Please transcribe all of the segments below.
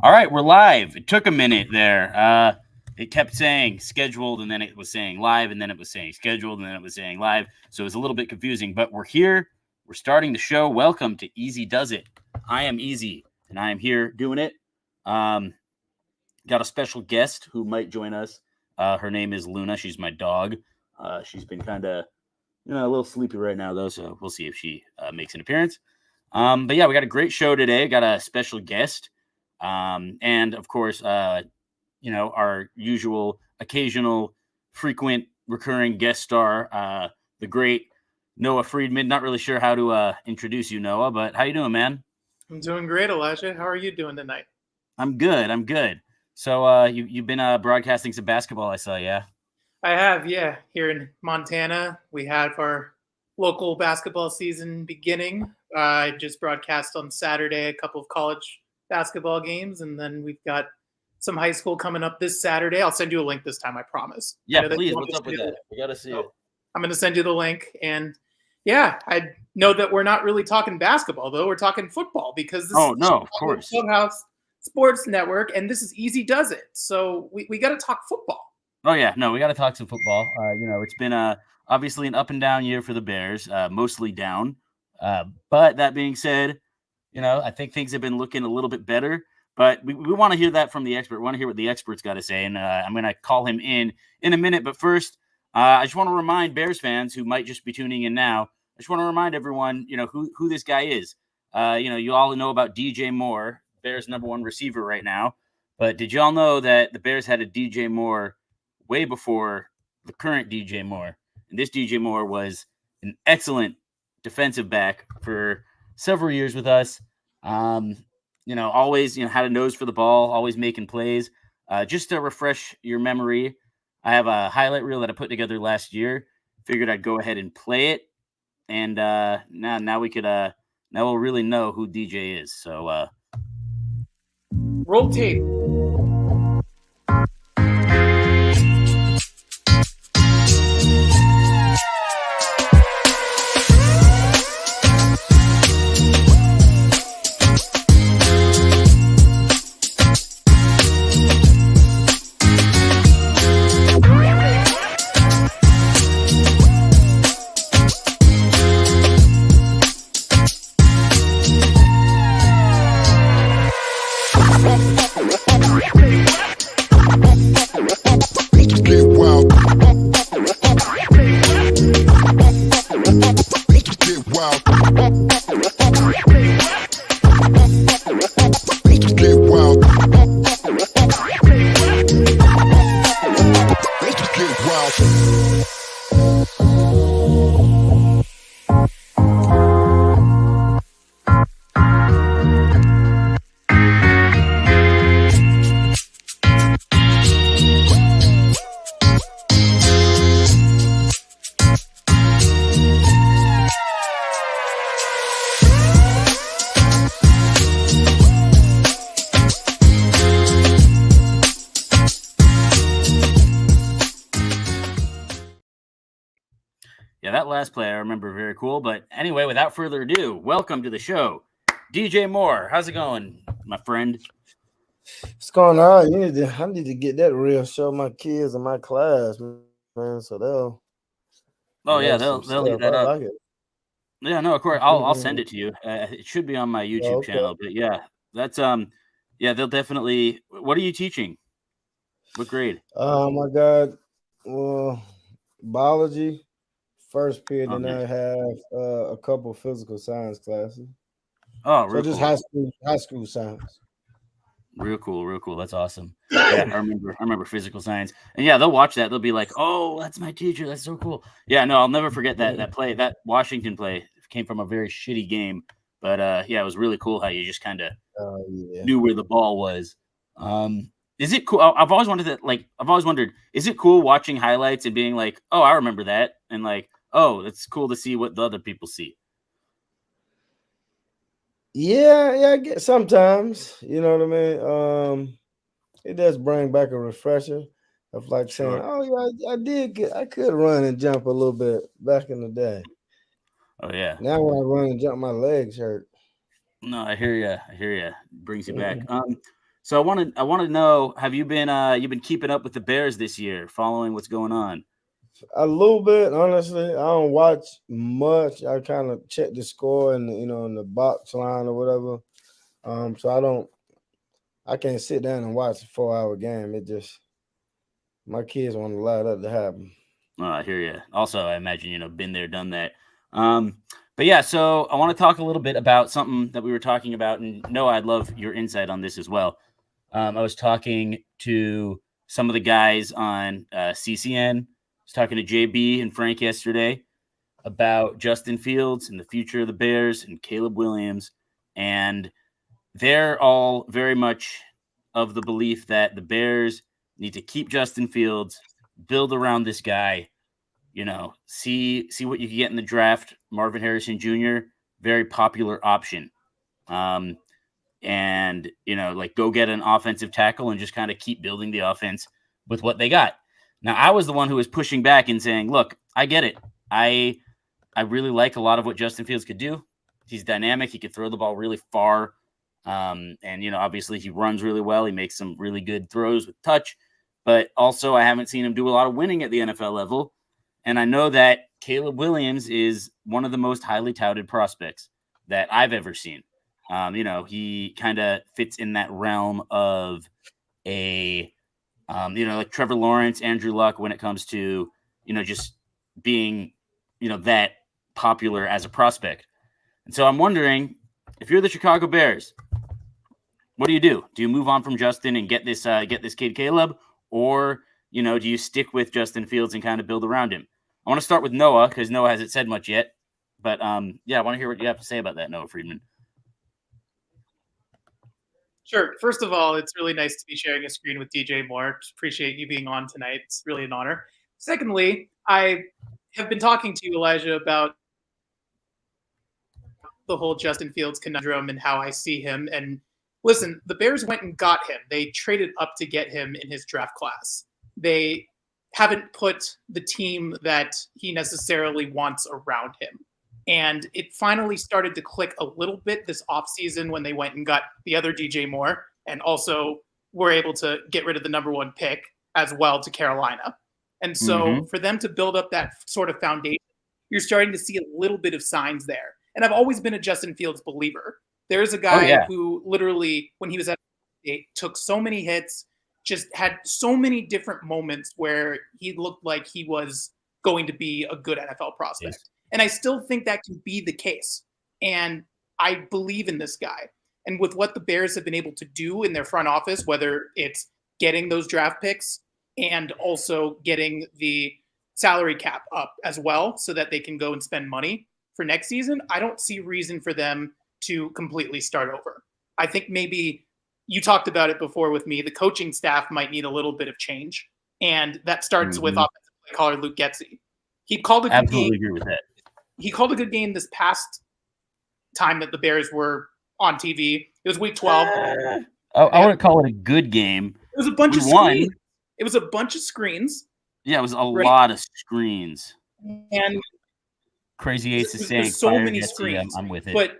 All right, we're live. It took a minute there. It kept saying scheduled, and then it was saying live, and then it was saying scheduled, and then it was saying live. So it was a little bit confusing, but we're here. We're starting the show. Welcome to Easy Does It. I am Easy, and I am here doing it. Got a special guest who might join us. Her name is Luna. She's my dog. She's been kind of, a little sleepy right now, though, so we'll see if she makes an appearance. But yeah, we got a great show today. Got a special guest. And of course, our usual, occasional, frequent, recurring guest star, the great Noah Friedman. Not really sure how to introduce you, Noah, but how you doing, man? I'm doing great, Elijah. How are you doing tonight? I'm good. So you've been broadcasting some basketball, I saw, yeah? I have, yeah. Here in Montana, we have our local basketball season beginning. I just broadcast on Saturday a couple of college basketball games, and then we've got some high school coming up this Saturday. I'll send you a link this time, I promise. Yeah, please. What's up with that? We got to see it. I'm going to send you the link. And yeah, I know that we're not really talking basketball, though. We're talking football because this is of course. Clubhouse Sports Network, and this is Easy Does It. So we got to talk football. Oh, yeah. No, we got to talk some football. It's been obviously an up and down year for the Bears, mostly down. But that being said, I think things have been looking a little bit better. But we want to hear that from the expert. We want to hear what the expert's got to say. And I'm going to call him in a minute. But first, I just want to remind Bears fans who might just be tuning in now, I just want to remind everyone, who this guy is. You all know about DJ Moore, Bears' #1 receiver right now. But did you all know that the Bears had a DJ Moore way before the current DJ Moore? And this DJ Moore was an excellent defensive back for several years with us. Always, had a nose for the ball, always making plays. Just to refresh your memory, I have a highlight reel that I put together last year. Figured I'd go ahead and play it. And now we'll really know who DJ is. So roll tape. That last play I remember very cool. But anyway, without further ado, welcome to the show, DJ Moore. How's it going, my friend? What's going on? I need to get that reel, show my kids in my class, man. So they'll leave that up. like it. Yeah, no, of course. I'll send it to you. It should be on my YouTube channel. But yeah, that's they'll definitely. What are you teaching? What grade? Oh my God, well, biology. First period, and I have a couple of physical science classes. Oh, so just cool. high school science. Real cool. That's awesome. Yeah, I remember physical science, and yeah, they'll watch that. They'll be like, "Oh, that's my teacher. That's so cool." Yeah, no, I'll never forget that play. That Washington play came from a very shitty game, but it was really cool how you just kind of knew where the ball was. Is it cool? I've always wondered, is it cool watching highlights and being like, "Oh, I remember that," and like, "Oh, it's cool to see what the other people see." Yeah, I get sometimes, you know what I mean? It does bring back a refresher of like saying, "Oh yeah, I could run and jump a little bit back in the day." Oh yeah. Now when I run and jump, my legs hurt. No, I hear you. Brings you back. So I want to know, have you been you've been keeping up with the Bears this year, following what's going on? A little bit, honestly. I don't watch much. I kind of check the score and in the box line or whatever. So I can't sit down and watch a 4-hour game. It just my kids want to allow that to happen. I hear you. Also, I imagine been there, done that. But yeah, so I want to talk a little bit about something that we were talking about, and Noah, I'd love your insight on this as well. I was talking to some of the guys on CCN. I was talking to JB and Frank yesterday about Justin Fields and the future of the Bears and Caleb Williams. And they're all very much of the belief that the Bears need to keep Justin Fields, build around this guy, see what you can get in the draft. Marvin Harrison Jr., very popular option. And go get an offensive tackle and just kind of keep building the offense with what they got. Now, I was the one who was pushing back and saying, look, I get it. I really like a lot of what Justin Fields could do. He's dynamic. He could throw the ball really far. And obviously he runs really well. He makes some really good throws with touch, but also I haven't seen him do a lot of winning at the NFL level. And I know that Caleb Williams is one of the most highly touted prospects that I've ever seen. He kind of fits in that realm of like Trevor Lawrence, Andrew Luck, when it comes to, just being, that popular as a prospect. And so I'm wondering, if you're the Chicago Bears, what do? Do you move on from Justin and get this kid Caleb, or do you stick with Justin Fields and kind of build around him? I want to start with Noah because Noah hasn't said much yet, but I want to hear what you have to say about that, Noah Friedman. Sure. First of all, it's really nice to be sharing a screen with DJ Moore. Just appreciate you being on tonight. It's really an honor. Secondly, I have been talking to you, Elijah, about the whole Justin Fields conundrum and how I see him. And listen, the Bears went and got him. They traded up to get him in his draft class. They haven't put the team that he necessarily wants around him. And it finally started to click a little bit this offseason when they went and got the other DJ Moore and also were able to get rid of the number 1 pick as well to Carolina. And so for them to build up that sort of foundation, you're starting to see a little bit of signs there. And I've always been a Justin Fields believer. There's a guy who literally, when he was at State, took so many hits, just had so many different moments where he looked like he was going to be a good NFL prospect. Yes. And I still think that can be the case. And I believe in this guy. And with what the Bears have been able to do in their front office, whether it's getting those draft picks and also getting the salary cap up as well so that they can go and spend money for next season, I don't see reason for them to completely start over. I think maybe you talked about it before with me. The coaching staff might need a little bit of change. And that starts with offensive play caller Luke Getsy. He called a good game. Agree with that. He called a good game this past time that the Bears were on TV. It was week 12. I wouldn't call it a good game. It was a bunch of screens. It was a bunch of screens. Yeah, it was a lot of screens. And Crazy Ace is saying so many screens. I'm with it. But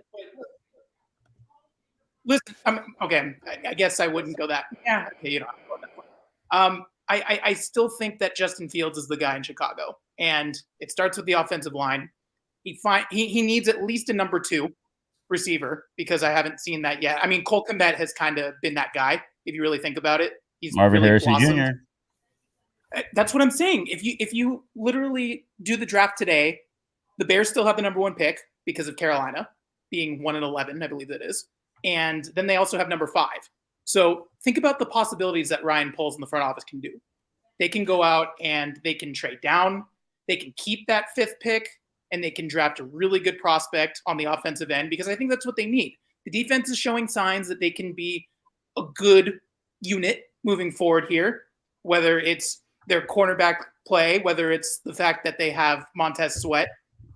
listen, I guess I wouldn't go that. Yeah, okay, I'm going that way. I still think that Justin Fields is the guy in Chicago, and it starts with the offensive line. He needs at least a number 2 receiver because I haven't seen that yet. I mean, Cole Kmet has kind of been that guy if you really think about it. He's Marvin really Harrison blossomed. Jr. That's what I'm saying. If you literally do the draft today, the Bears still have the number 1 pick because of Carolina being 1-11, I believe that is. And then they also have number 5. So think about the possibilities that Ryan Poles in the front office can do. They can go out and they can trade down. They can keep that 5th pick and they can draft a really good prospect on the offensive end because I think that's what they need. The defense is showing signs that they can be a good unit moving forward here, whether it's their cornerback play, whether it's the fact that they have Montez Sweat.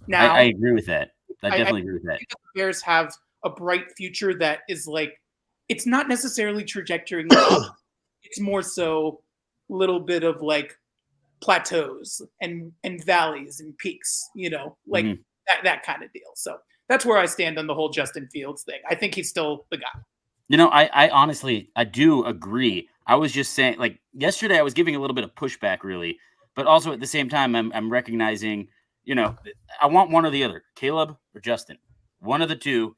Now, I agree with that. I definitely agree with that. I think the Bears have a bright future that is like, it's not necessarily trajectory up. It's more so a little bit of like plateaus and valleys and peaks, that kind of deal. So that's where I stand on the whole Justin Fields thing. I think he's still the guy. I honestly, I do agree. I was just saying, like yesterday, I was giving a little bit of pushback, really, but also at the same time, I'm recognizing, I want one or the other, Caleb or Justin, one of the two.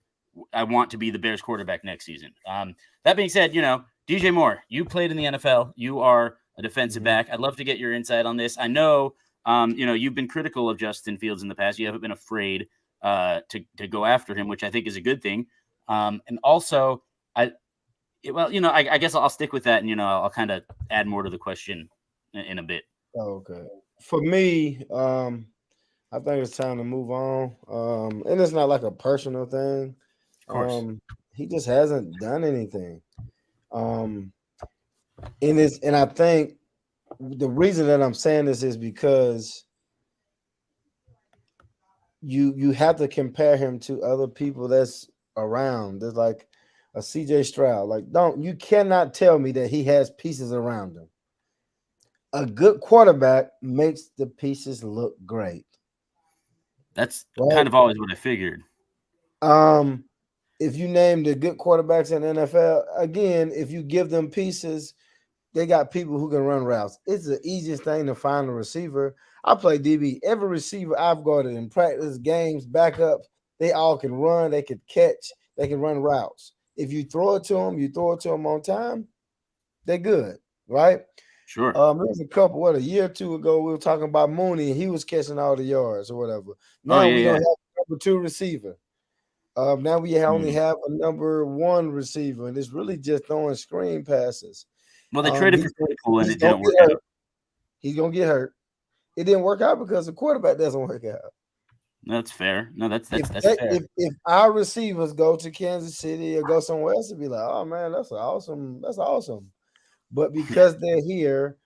I want to be the Bears quarterback next season. That being said, DJ Moore, you played in the NFL. You are a defensive back. I'd love to get your insight on this. I know, you've been critical of Justin Fields in the past. You haven't been afraid to go after him, which I think is a good thing. And also, I guess I'll stick with that, and I'll kind of add more to the question in a bit. Okay. For me, I think it's time to move on. And it's not like a personal thing. Of course. He just hasn't done anything. And I think the reason that I'm saying this is because you have to compare him to other people that's around. There's like a CJ Stroud. Like, you cannot tell me that he has pieces around him. A good quarterback makes the pieces look great. That's kind of always what I figured. If you name the good quarterbacks in the NFL, again, if you give them pieces, they got people who can run routes. It's the easiest thing to find a receiver. I play DB. Every receiver I've guarded in practice, games, backups, they all can run. They can catch. They can run routes. If you throw it to them on time, they're good, right? Sure. There was a year or two ago, we were talking about Mooney, and he was catching all the yards or whatever. Now we don't have a number 2 receiver. Now we only have a number 1 receiver, and it's really just throwing screen passes. Well, they traded for Claypool, and it didn't work out. He's gonna get hurt. It didn't work out because the quarterback doesn't work out. That's fair. No, that's fair. If our receivers go to Kansas City or go somewhere else, it'd be like, oh man, that's awesome. But because they're here,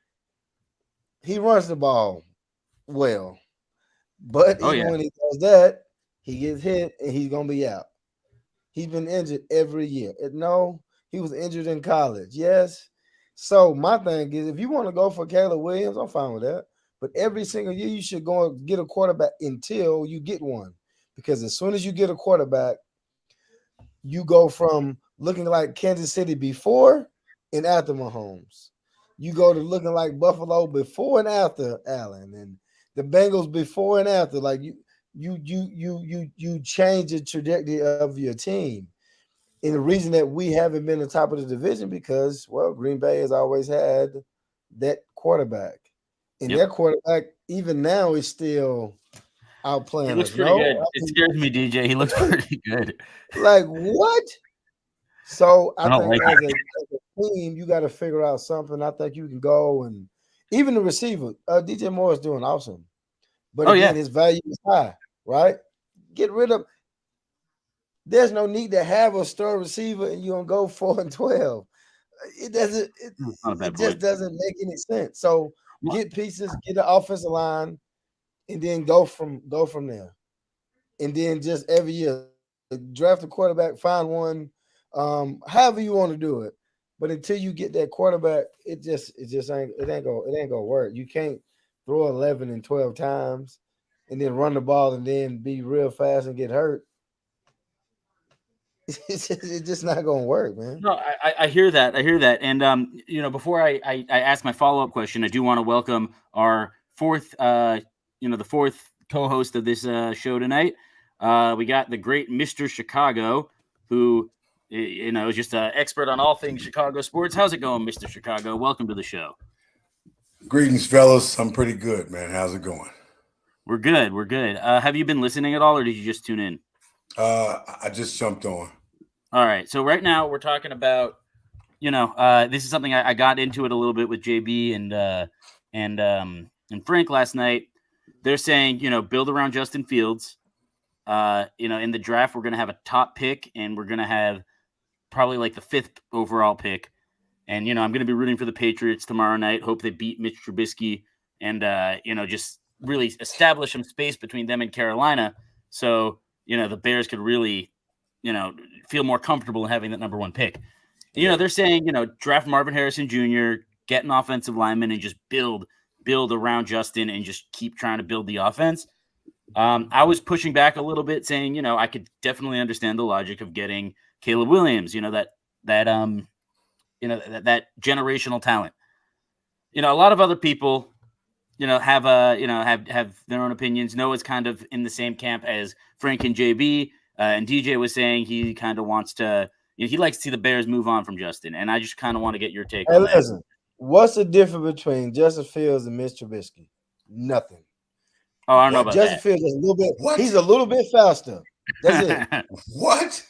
he runs the ball well. But even when he does that, he gets hit and he's gonna be out. He's been injured every year. No, he was injured in college. Yes. So my thing is, if you want to go for Caleb Williams, I'm fine with that. But every single year, you should go and get a quarterback until you get one. Because as soon as you get a quarterback, you go from looking like Kansas City before and after Mahomes. You go to looking like Buffalo before and after Allen, and the Bengals before and after. Like you change the trajectory of your team. And the reason that we haven't been the top of the division because, Green Bay has always had that quarterback. And their quarterback, even now, is still outplaying us. He looks pretty good. It scares me, DJ. He looks pretty good. Like, what? So I think as a team, you got to figure out something. I think you can go and even the receiver, DJ Moore is doing awesome. But again, his value is high, right? Get rid of. There's no need to have a star receiver and you're gonna go 4-12. It doesn't. It just doesn't make any sense. So get pieces, get the offensive line, and then go from there. And then just every year draft a quarterback, find one, however you want to do it. But until you get that quarterback, it just ain't gonna work. You can't throw 11 and 12 times and then run the ball and then be real fast and get hurt. It's just not gonna work, man. No, I hear that. And before I ask my follow-up question, I do want to welcome our fourth the fourth co-host of this show tonight. We got the great Mr. Chicago, who is just an expert on all things Chicago sports. How's it going, Mr. Chicago? Welcome to the show. Greetings, fellas. I'm pretty good, man. How's it going? We're good. Have you been listening at all, or did you just tune in? I just jumped on. All right. So right now we're talking about, this is something I got into it a little bit with JB and Frank last night. They're saying, build around Justin Fields. In the draft, we're going to have a top pick and we're going to have probably like the 5th overall pick. And, I'm going to be rooting for the Patriots tomorrow night. Hope they beat Mitch Trubisky and, just really establish some space between them and Carolina. So, the Bears could really, feel more comfortable in having that number 1 pick. They're saying, draft Marvin Harrison Jr., get an offensive lineman and just build around Justin and just keep trying to build the offense. I was pushing back a little bit saying, I could definitely understand the logic of getting Caleb Williams, that that that generational talent. A lot of other people, have their own opinions. Noah's kind of in the same camp as Frank and JB, and DJ was saying he kind of wants to. He likes to see the Bears move on from Justin, and I just kind of want to get your take on that. Listen, what's the difference between Justin Fields and Mitch Trubisky? Nothing. Oh, I don't know about Justin that. Fields is a little bit. What? He's a little bit faster. That's it. What?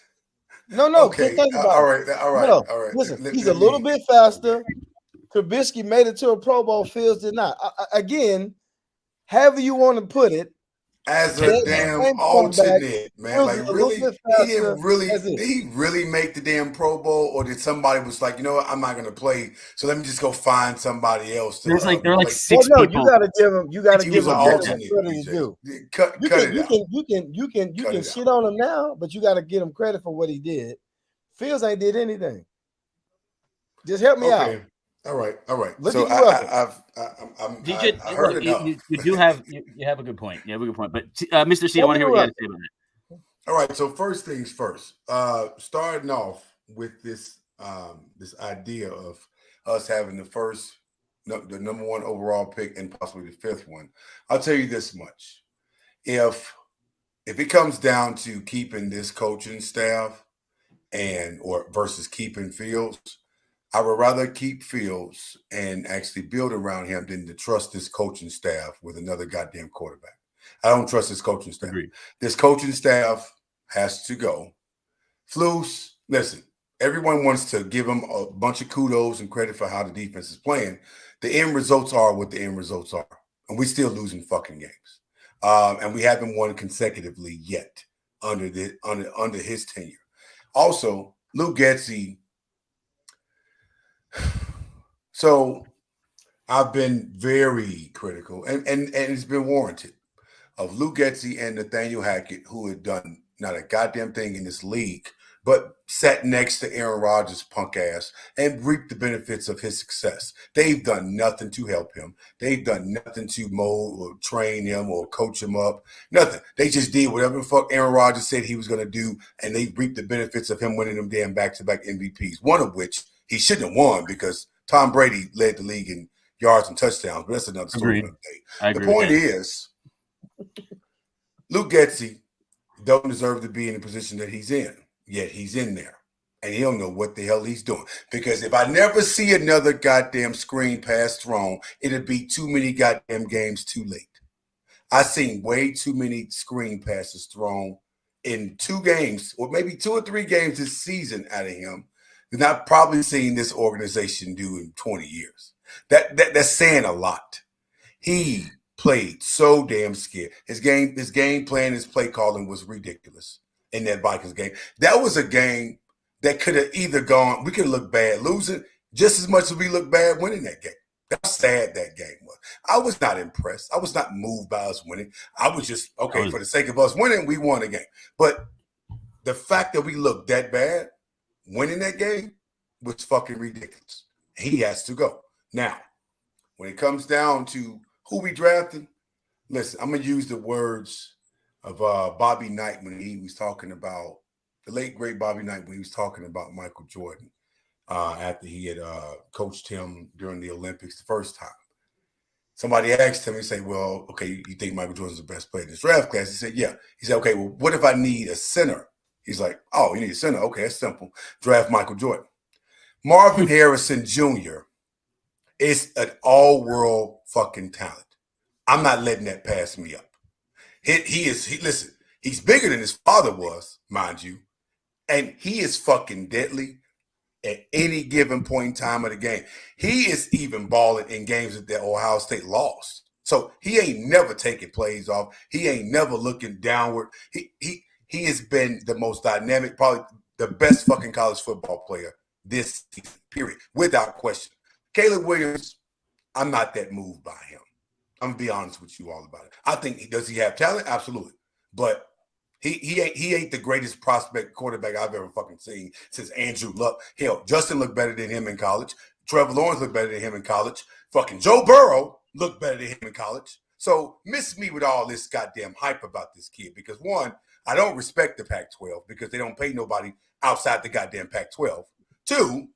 No. Okay. Think about all right. No, listen, he's a little bit faster. Trubisky made it to a Pro Bowl. Fields did not. Again, however you want to put it. As a damn alternate, man. Like, really? Did he really make the damn Pro Bowl? Or did somebody was like, you know what, I'm not going to play, so let me just go find somebody else. There were like six people. You got to give him. You got to give him credit for what he do. Cut it out. You can shit on him now, but you got to give him credit for what he did. Fields ain't did anything. Just help me out. All right. Look so at I heard enough. You do have you have a good point. You have a good point. But Mr. C, I want to hear what you have to say about it. All right. So first things first. Starting off with this idea of us having the number one overall pick and possibly the fifth one. I'll tell you this much: if it comes down to keeping this coaching staff or versus keeping Fields, I would rather keep Fields and actually build around him than to trust this coaching staff with another goddamn quarterback. I don't trust this coaching staff. Agreed. This coaching staff has to go. Flus, listen, everyone wants to give him a bunch of kudos and credit for how the defense is playing. The end results are what the end results are. And we're still losing fucking games. And we haven't won consecutively yet under his tenure. Also, Luke Getsy. So I've been very critical, and it's been warranted, of Luke Getsy and Nathaniel Hackett, who had done not a goddamn thing in this league, but sat next to Aaron Rodgers' punk ass and reaped the benefits of his success. They've done nothing to help him. They've done nothing to mold or train him or coach him up. Nothing. They just did whatever the fuck Aaron Rodgers said he was going to do, and they reaped the benefits of him winning them damn back-to-back MVPs, one of which he shouldn't have won because Tom Brady led the league in yards and touchdowns, but that's another story. The point is, Luke Getsy don't deserve to be in the position that he's in, yet he's in there. And he don't know what the hell he's doing. Because if I never see another goddamn screen pass thrown, it'll be too many goddamn games too late. I've seen way too many screen passes thrown in 2 games, or maybe 2 or 3 games this season out of him, than I've probably seen this organization do in 20 years. That's saying a lot. He played so damn scared. His game plan, his play calling was ridiculous in that Vikings game. That was a game that could have either gone, we could look bad losing just as much as we look bad winning that game. That's sad that game was. I was not impressed. I was not moved by us winning. I was just, okay, for the sake of us winning, we won a game. But the fact that we looked that bad winning that game was fucking ridiculous. He has to go. Now, when it comes down to who we drafted, listen, I'm going to use the words of Bobby Knight when he was talking about, the late, great Bobby Knight, when he was talking about Michael Jordan after he had coached him during the Olympics the first time. Somebody asked him, he said, well, okay, you think Michael Jordan's the best player in this draft class? He said, yeah. He said, okay, well, what if I need a center? He's like, oh, you need a center? Okay, that's simple. Draft Michael Jordan. Marvin Harrison Jr. is an all-world fucking talent. I'm not letting that pass me up. Listen, he's bigger than his father was, mind you, and he is fucking deadly at any given point in time of the game. He is even balling in games that Ohio State lost. So he ain't never taking plays off. He ain't never looking downward. He has been the most dynamic, probably the best fucking college football player this season, period, without question. Caleb Williams, I'm not that moved by him. I'm going to be honest with you all about it. I think, does he have talent? Absolutely. But he ain't the greatest prospect quarterback I've ever fucking seen since Andrew Luck. Hell, Justin looked better than him in college. Trevor Lawrence looked better than him in college. Fucking Joe Burrow looked better than him in college. So miss me with all this goddamn hype about this kid because, one, I don't respect the Pac-12 because they don't pay nobody outside the goddamn Pac-12. Two,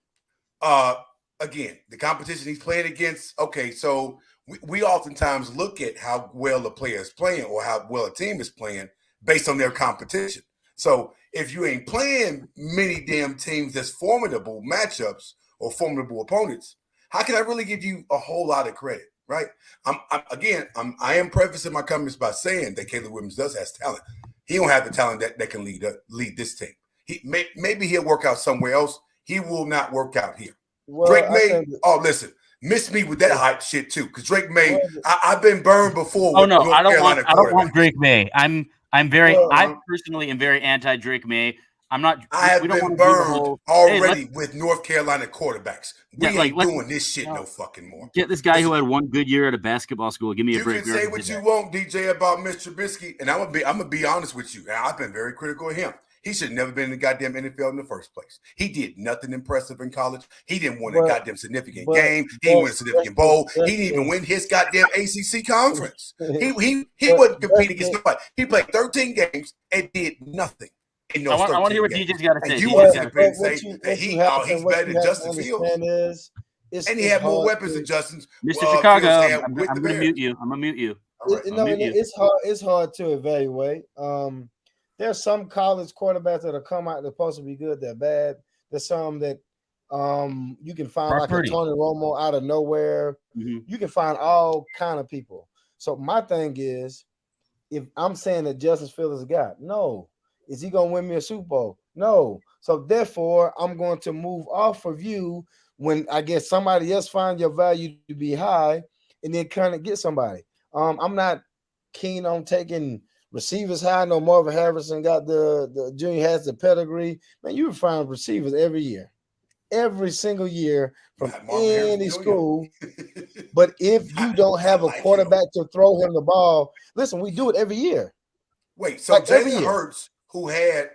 again, the competition he's playing against. Okay, so we oftentimes look at how well a player is playing or how well a team is playing based on their competition. So if you ain't playing many damn teams that's formidable matchups or formidable opponents, how can I really give you a whole lot of credit, right? I am prefacing my comments by saying that Caleb Williams does have talent. He don't have the talent that can lead this team. Maybe he'll work out somewhere else. He will not work out here. Well, Drake May. Listen, miss me with that hype shit too, because Drake May. I've been burned before. Oh no, I don't want Drake May. I personally am very anti Drake May. I'm not. I have been burned already with North Carolina quarterbacks. We ain't doing this shit no fucking more. Get this guy who had one good year at a basketball school. Give me a break. You can say what you want, DJ, about Mr. Trubisky, and I'm gonna be honest with you. I've been very critical of him. He should have never been in the goddamn NFL in the first place. He did nothing impressive in college. He didn't win a goddamn significant game. He didn't win a significant bowl. He didn't even win his goddamn ACC conference. He wasn't competing against nobody. He played 13 games and did nothing. I want to hear what DJ's got to say. And you want to say that he's better than Justin Fields. And he had more weapons than Justin's. Mr. Chicago, I'm going to mute you. I'm going to mute you. It's hard to evaluate. There's some college quarterbacks that are come out. They're supposed to be good. They're bad. There's some that you can find like a Tony Romo out of nowhere. Mm-hmm. You can find all kind of people. So my thing is, if I'm saying that Justin Fields is a guy, no. Is he going to win me a Super Bowl? No. So therefore, I'm going to move off of you when I guess somebody else finds your value to be high and then kind of get somebody. I'm not keen on taking receivers high. No, Marvin Harrison got the junior has the pedigree. Man, you find receivers every year, every single year from any school. But if you don't have a quarterback to throw him the ball, listen, we do it every year. Wait, so like Jalen Hurts, who had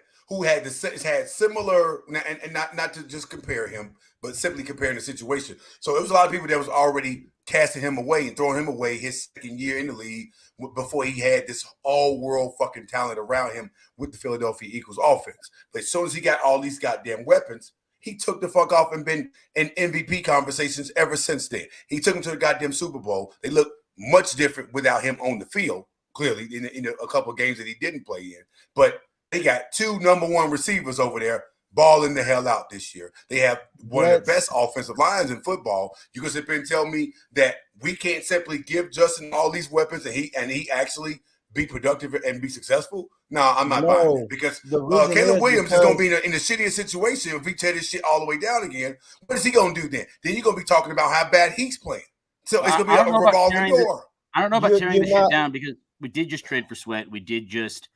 similar, and not to just compare him, but simply comparing the situation. So there was a lot of people that was already casting him away and throwing him away his second year in the league before he had this all-world fucking talent around him with the Philadelphia Eagles offense. But as soon as he got all these goddamn weapons, he took the fuck off and been in MVP conversations ever since then. He took him to the goddamn Super Bowl. They look much different without him on the field, clearly, in a couple of games that he didn't play in. But they got two number one receivers over there balling the hell out this year. They have one of the best offensive lines in football. You can sit there and tell me that we can't simply give Justin all these weapons and he actually be productive and be successful? No, I'm not buying it, because Caleb Williams is going to be in a shittier situation if we tear this shit all the way down again. What is he going to do then? Then you're going to be talking about how bad he's playing. So it's going to be a revolving door. I don't know about tearing this shit down, because we did just trade for Sweat. We did just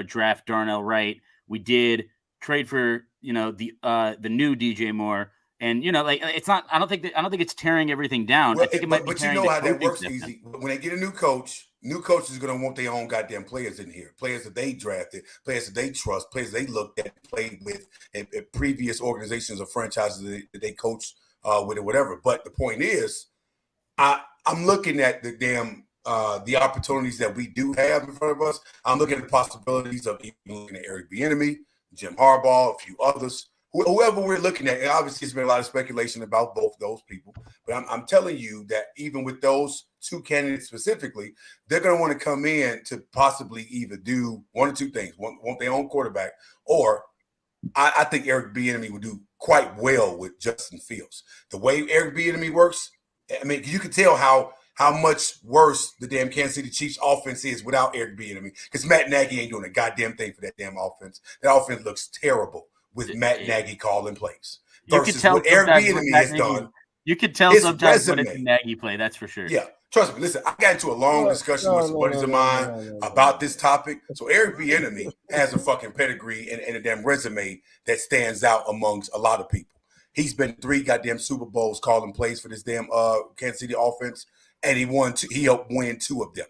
draft Darnell Wright. We did trade for the new DJ Moore, and it's not. I don't think it's tearing everything down. Well, I think it might be tearing. But you know how that works, easy. When they get a new coach is going to want their own goddamn players in here, players that they drafted, players that they trust, players they looked at, played with at previous organizations or franchises that they coached with or whatever. But the point is, I'm looking at the damn. The opportunities that we do have in front of us. I'm looking at the possibilities of even looking at Eric Bieniemy, Jim Harbaugh, a few others, whoever we're looking at. And obviously, there's been a lot of speculation about both those people. But I'm telling you that even with those two candidates specifically, they're going to want to come in to possibly either do one or two things: want their own quarterback, or I think Eric Bieniemy would do quite well with Justin Fields. The way Eric Bieniemy works, I mean, you can tell how much worse the damn Kansas City Chiefs offense is without Eric Bieniemy, because Matt Nagy ain't doing a goddamn thing for that damn offense. That offense looks terrible with Matt Nagy calling plays. Versus what Eric Bieniemy has done. You can tell sometimes when it's a Nagy play, that's for sure. Yeah, trust me. Listen, I got into a long discussion with some buddies of mine about this topic. So Eric Bieniemy has a fucking pedigree and a damn resume that stands out amongst a lot of people. He's been 3 goddamn Super Bowls calling plays for this damn Kansas City offense. And he helped win 2 of them.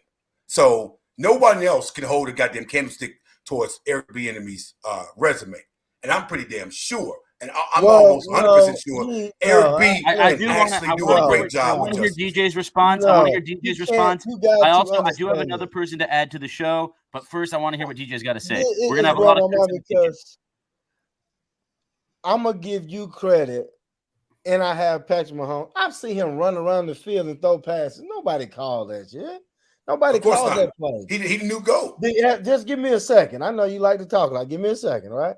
So nobody else can hold a goddamn candlestick towards Eric Bieniemy's resume. And I'm pretty damn sure, and I'm almost 100% sure Eric B actually do a great job. I want to hear DJ's response. I want to hear DJ's response. I do have another person to add to the show, but first I want to hear what DJ's got to say. We're going to have a lot of I'm gonna give you credit, and I have Patrick Mahomes. I've seen him run around the field and throw passes. Nobody called that shit. Nobody Of course called not. that play. He the new GOAT. Just give me a second. I know you like to talk. Like, give me a second, right?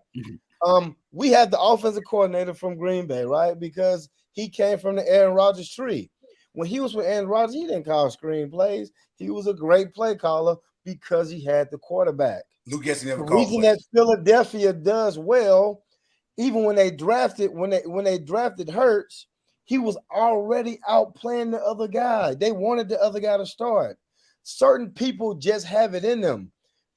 We had the offensive coordinator from Green Bay, right? Because he came from the Aaron Rodgers tree. When he was with Aaron Rodgers, he didn't call screen plays. He was a great play caller because he had the quarterback. Luke Getz never The called reason plays. that Philadelphia does well, even when they drafted Hurts, he was already outplaying the other guy. They wanted the other guy to start. Certain people just have it in them.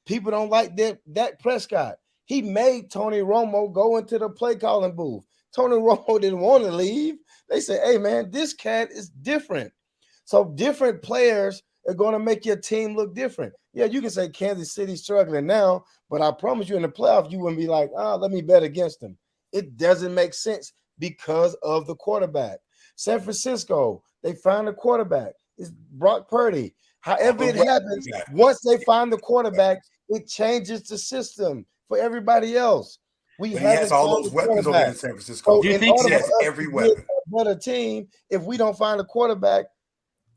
People don't like Dak Prescott. He made Tony Romo go into the play calling booth. Tony Romo didn't want to leave. They said, hey, man, this cat is different. So different players are going to make your team look different. Yeah, you can say Kansas City's struggling now, but I promise you in the playoff, you wouldn't be like, let me bet against them. It doesn't make sense because of the quarterback. San Francisco, they found a quarterback. It's Brock Purdy. However it happens, once they find the quarterback, it changes the system for everybody else. He has all those weapons over in San Francisco. So do you think he has every weapon? A better team, if we don't find a quarterback,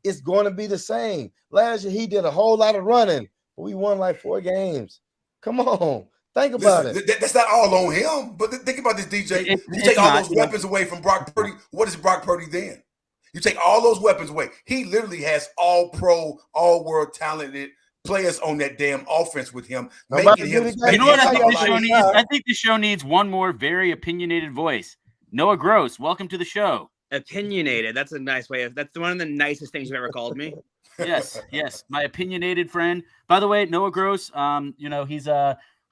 it's going to be the same. Last year, he did a whole lot of running, but we won like 4 games. Come on. Think about it. That's not all on him, but think about this, DJ. You take all those weapons away from Brock Purdy. What is Brock Purdy then? You take all those weapons away. He literally has all pro, all world talented players on that damn offense with him. You know what I think the show needs? I think the show needs one more very opinionated voice. Noah Gross, welcome to the show. Opinionated. That's a nice way of. That's one of the nicest things you've ever called me. Yes, my opinionated friend. By the way, Noah Gross.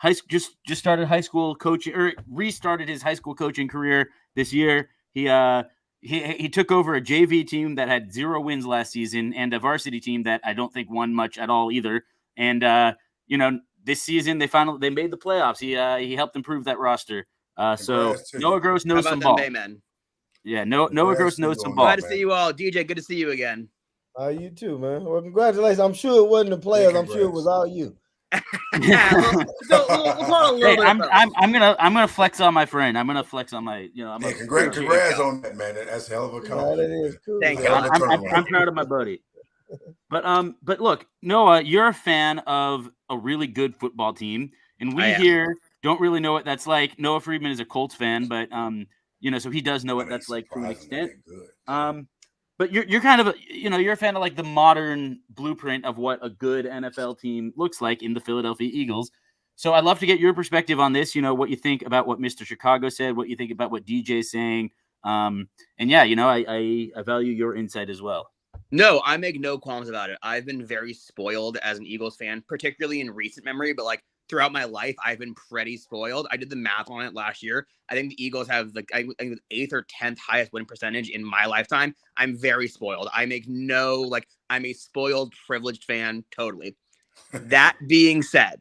He's just started high school coaching or restarted his high school coaching career this year. He took over a JV team that had 0 wins last season and a varsity team that I don't think won much at all either. And this season they made the playoffs. He helped improve that roster. So Noah Gross knows some ball. Baymen? Yeah, Noah Gross knows some ball. Glad to see you all, DJ. Good to see you again. You too, man. Well, congratulations. I'm sure it wasn't the players. I'm sure it was all you. So we'll call it a little bit. I'm gonna flex on my friend. I'm gonna flex on my. Congrats on that, man. That's a hell of a compliment. That is cool. Thank you. I'm proud of my buddy. But look, Noah, you're a fan of a really good football team, and we here don't really know what that's like. Noah Friedman is a Colts fan, but so he does know what that's like to an extent. But you're kind of you're a fan of like the modern blueprint of what a good NFL team looks like in the Philadelphia Eagles. So I'd love to get your perspective on this. What you think about what Mr. Chicago said, what you think about what DJ's saying. I value your insight as well. No, I make no qualms about it. I've been very spoiled as an Eagles fan, particularly in recent memory, but like throughout my life, I've been pretty spoiled. I did the math on it last year. I think the Eagles have the 8th or 10th highest win percentage in my lifetime. I'm very spoiled. I'm a spoiled, privileged fan, totally. That being said,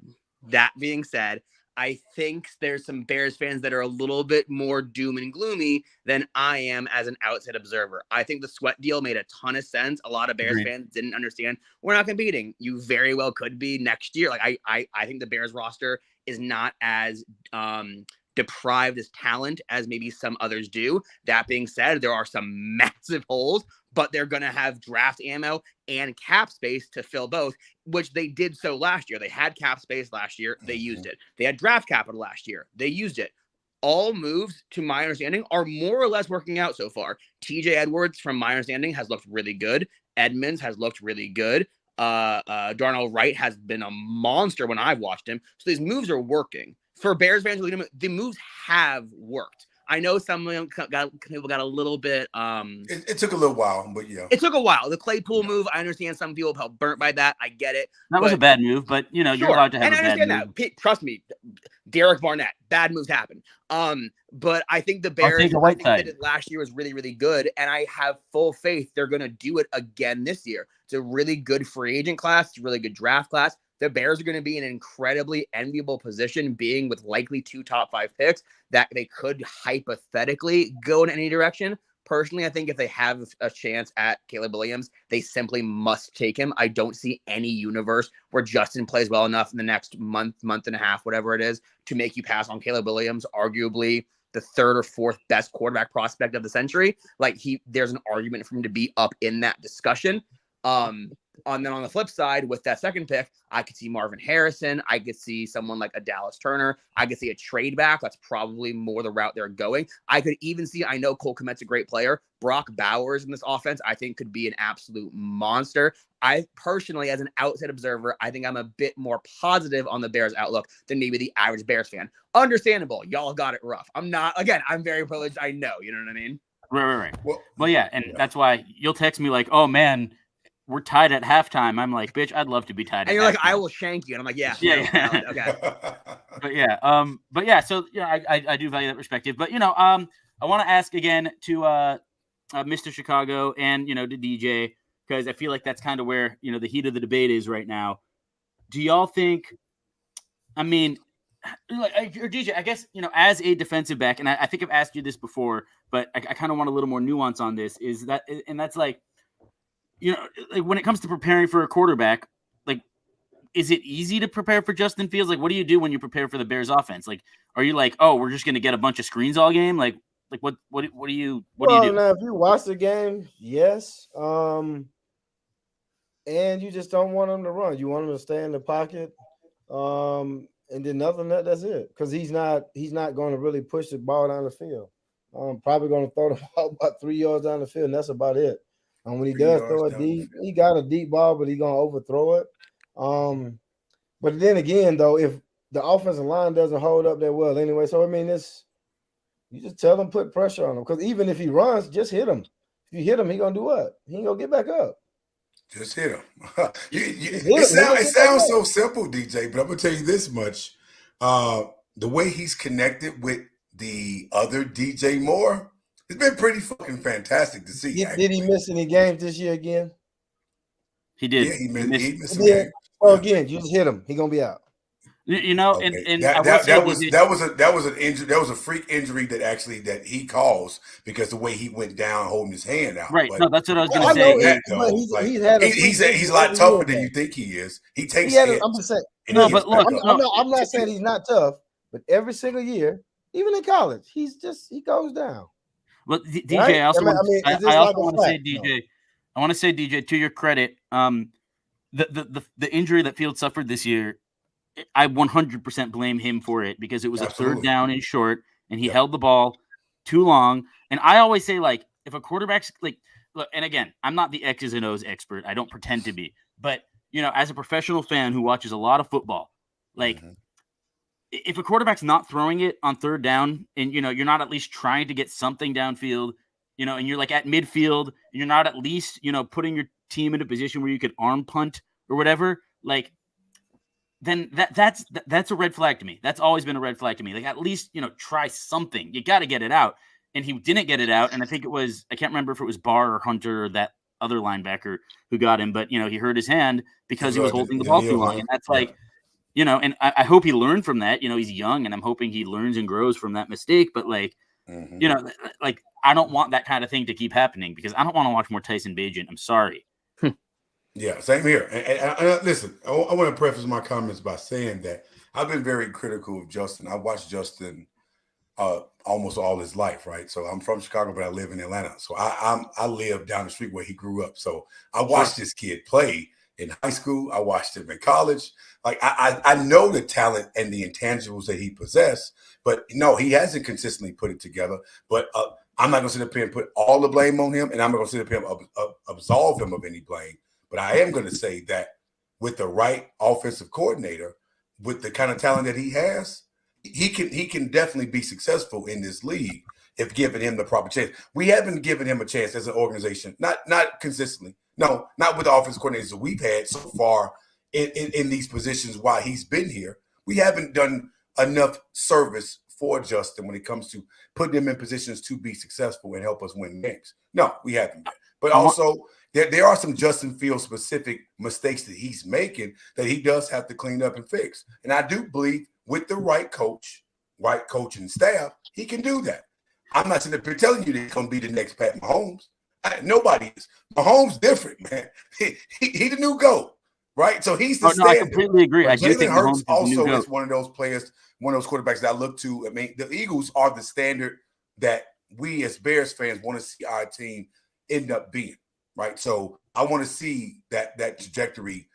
I think there's some Bears fans that are a little bit more doom and gloomy than I am as an outside observer. I think the Sweat deal made a ton of sense. A lot of Bears fans didn't understand. We're not competing. You very well could be next year. Like I think the Bears roster is not as deprived as talent as maybe some others do. That being said, there are some massive holes, but they're going to have draft ammo and cap space to fill both, which they did so last year. They had cap space last year. They used it. They had draft capital last year. They used it. All moves, to my understanding, are more or less working out so far. TJ Edwards, from my understanding, has looked really good. Edmonds has looked really good. Darnell Wright has been a monster when I've watched him. So these moves are working. For Bears fans, the moves have worked. I know some people got a little bit. It took a little while, but yeah. It took a while. The Claypool move, I understand some people felt burnt by that. I get it. That was a bad move, but you're allowed to have a bad move. That. Trust me, Derek Barnett, bad moves happen. But I think the Bears, they did last year was really, really good, and I have full faith they're going to do it again this year. It's a really good free agent class. It's a really good draft class. The Bears are going to be in an incredibly enviable position, being with likely 2 top 5 picks that they could hypothetically go in any direction. Personally, I think if they have a chance at Caleb Williams, they simply must take him. I don't see any universe where Justin plays well enough in the next month and a half, whatever it is, to make you pass on Caleb Williams, arguably the third or fourth best quarterback prospect of the century. Like there's an argument for him to be up in that discussion. And then on the flip side, with that second pick, I could see Marvin Harrison. I could see someone like a Dallas Turner. I could see a trade back. That's probably more the route they're going. I could even see, I know Cole Kmet's a great player. Brock Bowers in this offense, I think could be an absolute monster. I personally, as an outside observer, I think I'm a bit more positive on the Bears outlook than maybe the average Bears fan. Understandable. Y'all got it rough. I'm very privileged. I know, you know what I mean? Right. Well, yeah. And that's why you'll text me like, oh man, we're tied at halftime. I'm like, bitch, I'd love to be tied. And you're like, I will shank you. And I'm like, yeah. Okay. But yeah. So yeah, I do value that perspective. But I want to ask again to Mr. Chicago and to DJ, because I feel like that's kind of where the heat of the debate is right now. Do y'all think? I mean, or DJ, I guess as a defensive back, and I think I've asked you this before, but I kind of want a little more nuance on this. Is that, and that's like. Like when it comes to preparing for a quarterback, like, is it easy to prepare for Justin Fields? Like, what do you do when you prepare for the Bears offense? Like, are you like, oh, we're just going to get a bunch of screens all game? Like what do you do? Now, if you watch the game, yes. And you just don't want him to run. You want him to stay in the pocket. And then other than that, that's it. Because he's not going to really push the ball down the field. Probably going to throw the ball about 3 yards down the field, and that's about it. And when he does throw it deep, he got a deep ball, but he's going to overthrow it. But then again, though, if the offensive line doesn't hold up that well anyway, so I mean, you just tell him, put pressure on him. Because even if he runs, just hit him. If you hit him, he's going to do what? He ain't going to get back up. Just hit him. It sounds so simple, DJ, but I'm going to tell you this much. The way he's connected with the other DJ Moore, it's been pretty fucking fantastic to see. Did he miss any games this year again? He did. Yeah, he missed some games. Oh, again, you just hit him. He's gonna be out. Okay. And that was an injury. That was a freak injury that he caused because the way he went down holding his hand out. Right. But, no, that's what I was gonna say. He's a lot tougher than you think he is. He takes hits. I'm just saying. No, but look, I'm not saying he's not tough, but every single year, even in college, he goes down. But DJ, right? I also want to say, DJ, I want to say, DJ, to your credit, the injury that Fields suffered this year, I 100% blame him for it because it was a third down and short, and he held the ball too long. And I always say, like, if a quarterback's like, look, and again, I'm not the X's and O's expert. I don't pretend to be, but as a professional fan who watches a lot of football, like. Mm-hmm. If a quarterback's not throwing it on third down and, you're not at least trying to get something downfield, and you're like at midfield and you're not at least, putting your team in a position where you could arm punt or whatever, like, then that's a red flag to me. That's always been a red flag to me. Like, at least, try something. You got to get it out. And he didn't get it out. And I think I can't remember if it was Barr or Hunter or that other linebacker who got him, but, he hurt his hand because he was holding the ball too long. And that's like, and I hope he learned from that. He's young, and I'm hoping he learns and grows from that mistake. But like, like I don't want that kind of thing to keep happening because I don't want to watch more Tyson Bagent. I'm sorry. Yeah, same here. And listen, I want to preface my comments by saying that I've been very critical of Justin. I watched Justin almost all his life, right? So I'm from Chicago, but I live in Atlanta. So I live down the street where he grew up. So I watched this kid play in high school. I watched him in college. Like I know the talent and the intangibles that he possessed, but no, he hasn't consistently put it together. But I'm not going to sit up here and put all the blame on him, and I'm not going to sit up here and absolve him of any blame. But I am going to say that with the right offensive coordinator, with the kind of talent that he has, he can definitely be successful in this league if given him the proper chance. We haven't given him a chance as an organization, not consistently. No, not with the offensive coordinators that we've had so far in these positions while he's been here. We haven't done enough service for Justin when it comes to putting him in positions to be successful and help us win games. No, we haven't. But also, there are some Justin Fields specific mistakes that he's making that he does have to clean up and fix. And I do believe with the right coaching staff, he can do that. I'm not sitting up here telling you that he's going to be the next Pat Mahomes. Nobody is. Mahomes different, man. He the new GOAT, right? So he's the standard. I completely agree. But I do think Jalen Hurts Mahomes also is one of those players one of those quarterbacks that I look to. I mean, the Eagles are the standard that we as Bears fans want to see our team end up being, right? So I want to see that trajectory,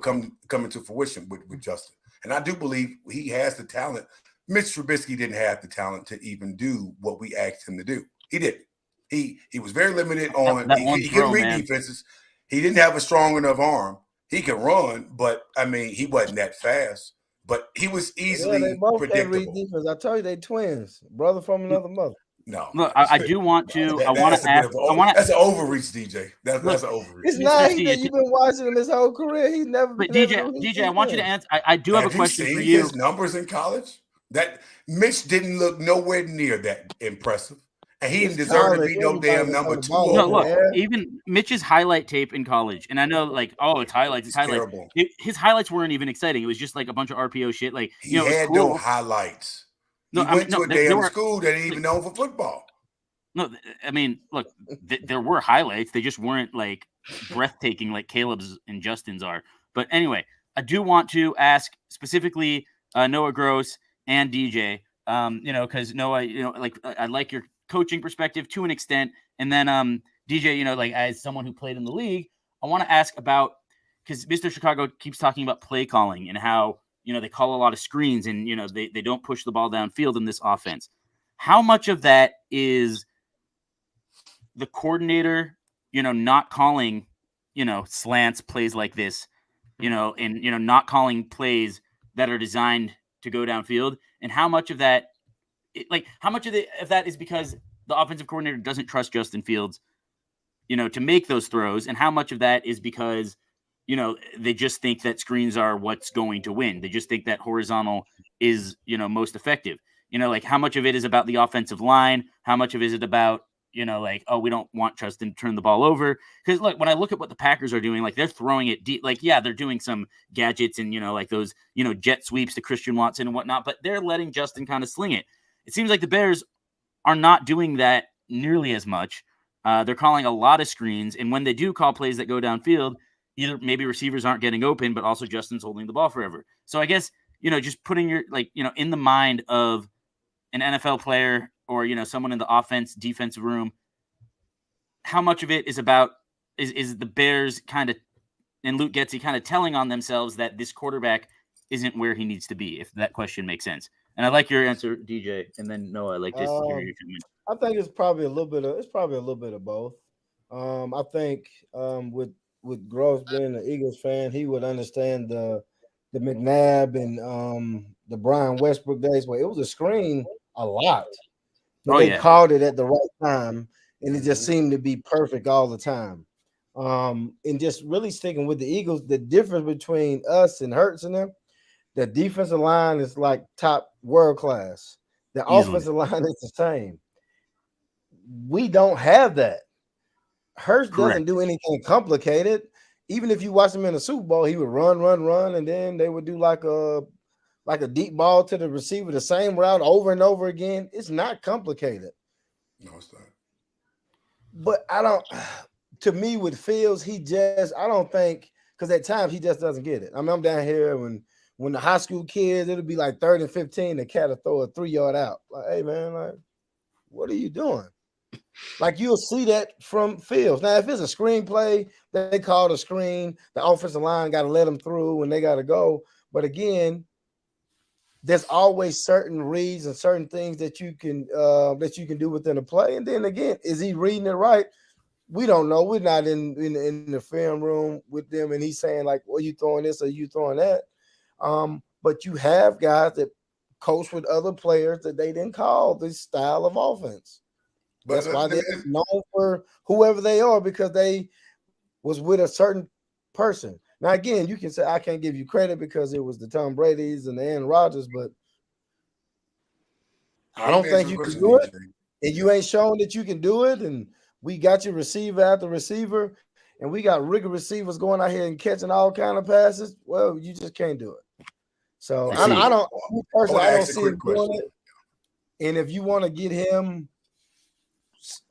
come into fruition with Justin. And I do believe he has the talent. Mitch Trubisky didn't have the talent to even do what we asked him to do. He didn't. He was very limited on he couldn't read defenses. He didn't have a strong enough arm. He could run, but I mean, he wasn't that fast. But he was easily they both predictable. Can't read defense. I told you they twins, brother from another mother. No, look, I do want to. That's an overreach, DJ. That's an overreach. It's not. You've been watching him his whole career. He's never. But DJ, I want you to answer. I do have a question for you. His numbers in college. That Mitch didn't look nowhere near that impressive, and he didn't deserve to be no damn number 2. No, look, even Mitch's highlight tape in college, and I know, like, it's highlights. It's highlights. His highlights weren't even exciting. It was just like a bunch of RPO shit. Like, he had no highlights. He went to a damn school that ain't even known for football. No, I mean, look, there were highlights. They just weren't like breathtaking like Caleb's and Justin's are. But anyway, I do want to ask specifically Noah Gross and DJ, because Noah, I like your coaching perspective to an extent. And then DJ, like as someone who played in the league, I want to ask about, because Mr. Chicago keeps talking about play calling and how, they call a lot of screens and, they don't push the ball downfield in this offense. How much of that is the coordinator, not calling, slants, plays like this, and, not calling plays that are designed to go downfield? And how much of that, if that is because the offensive coordinator doesn't trust Justin Fields, to make those throws? And how much of that is because, they just think that screens are what's going to win? They just think that horizontal is, most effective. How much of it is about the offensive line? How much of it is it about, we don't want Justin to turn the ball over? Because look, when I look at what the Packers are doing, they're throwing it deep. They're doing some gadgets and, those, jet sweeps to Christian Watson and whatnot, but they're letting Justin kind of sling it. It seems like the Bears are not doing that nearly as much. They're calling a lot of screens. And when they do call plays that go downfield, either maybe receivers aren't getting open, but also Justin's holding the ball forever. So I guess, just putting your, in the mind of an NFL player or, someone in the defensive room, how much of it is about, is the Bears kind of, and Luke Getsy kind of telling on themselves that this quarterback isn't where he needs to be, if that question makes sense? And I like your answer, DJ, and then Noah, I like to hear your comment. I think it's probably a little bit of both. I think with Gross being an Eagles fan, he would understand the McNabb and the Brian Westbrook days where it was a screen a lot. But they called it at the right time, and it just seemed to be perfect all the time. And just really sticking with the Eagles, the difference between us and Hurts and them, the defensive line is like top world class. The offensive line is the same. We don't have that. Hurts doesn't do anything complicated. Even if you watch him in the Super Bowl, he would run, and then they would do like a deep ball to the receiver, the same route over and over again. It's not complicated. No, it's not. But to me, with Fields, I don't think, because at times he just doesn't get it. I mean, I'm down here when the high school kids, it'll be like 3rd and 15, the cat will throw a 3-yard out. Like, hey man, what are you doing? You'll see that from Fields. Now, if it's a screenplay, they call it a screen. The offensive line got to let them through and they got to go. But again, there's always certain reads and certain things that you can do within a play. And then again, is he reading it right? We don't know. We're not in the film room with them, and he's saying well, you throwing this or you throwing that. But you have guys that coach with other players that they didn't call this style of offense. That's why they're known for whoever they are, because they was with a certain person. Now, again, you can say I can't give you credit because it was the Tom Brady's and the Aaron Rodgers, but I don't think you can do it. And you ain't shown that you can do it. And we got your receiver after receiver, and we got rigorous receivers going out here and catching all kind of passes. Well, you just can't do it. So I don't see him doing it. And if you want to get him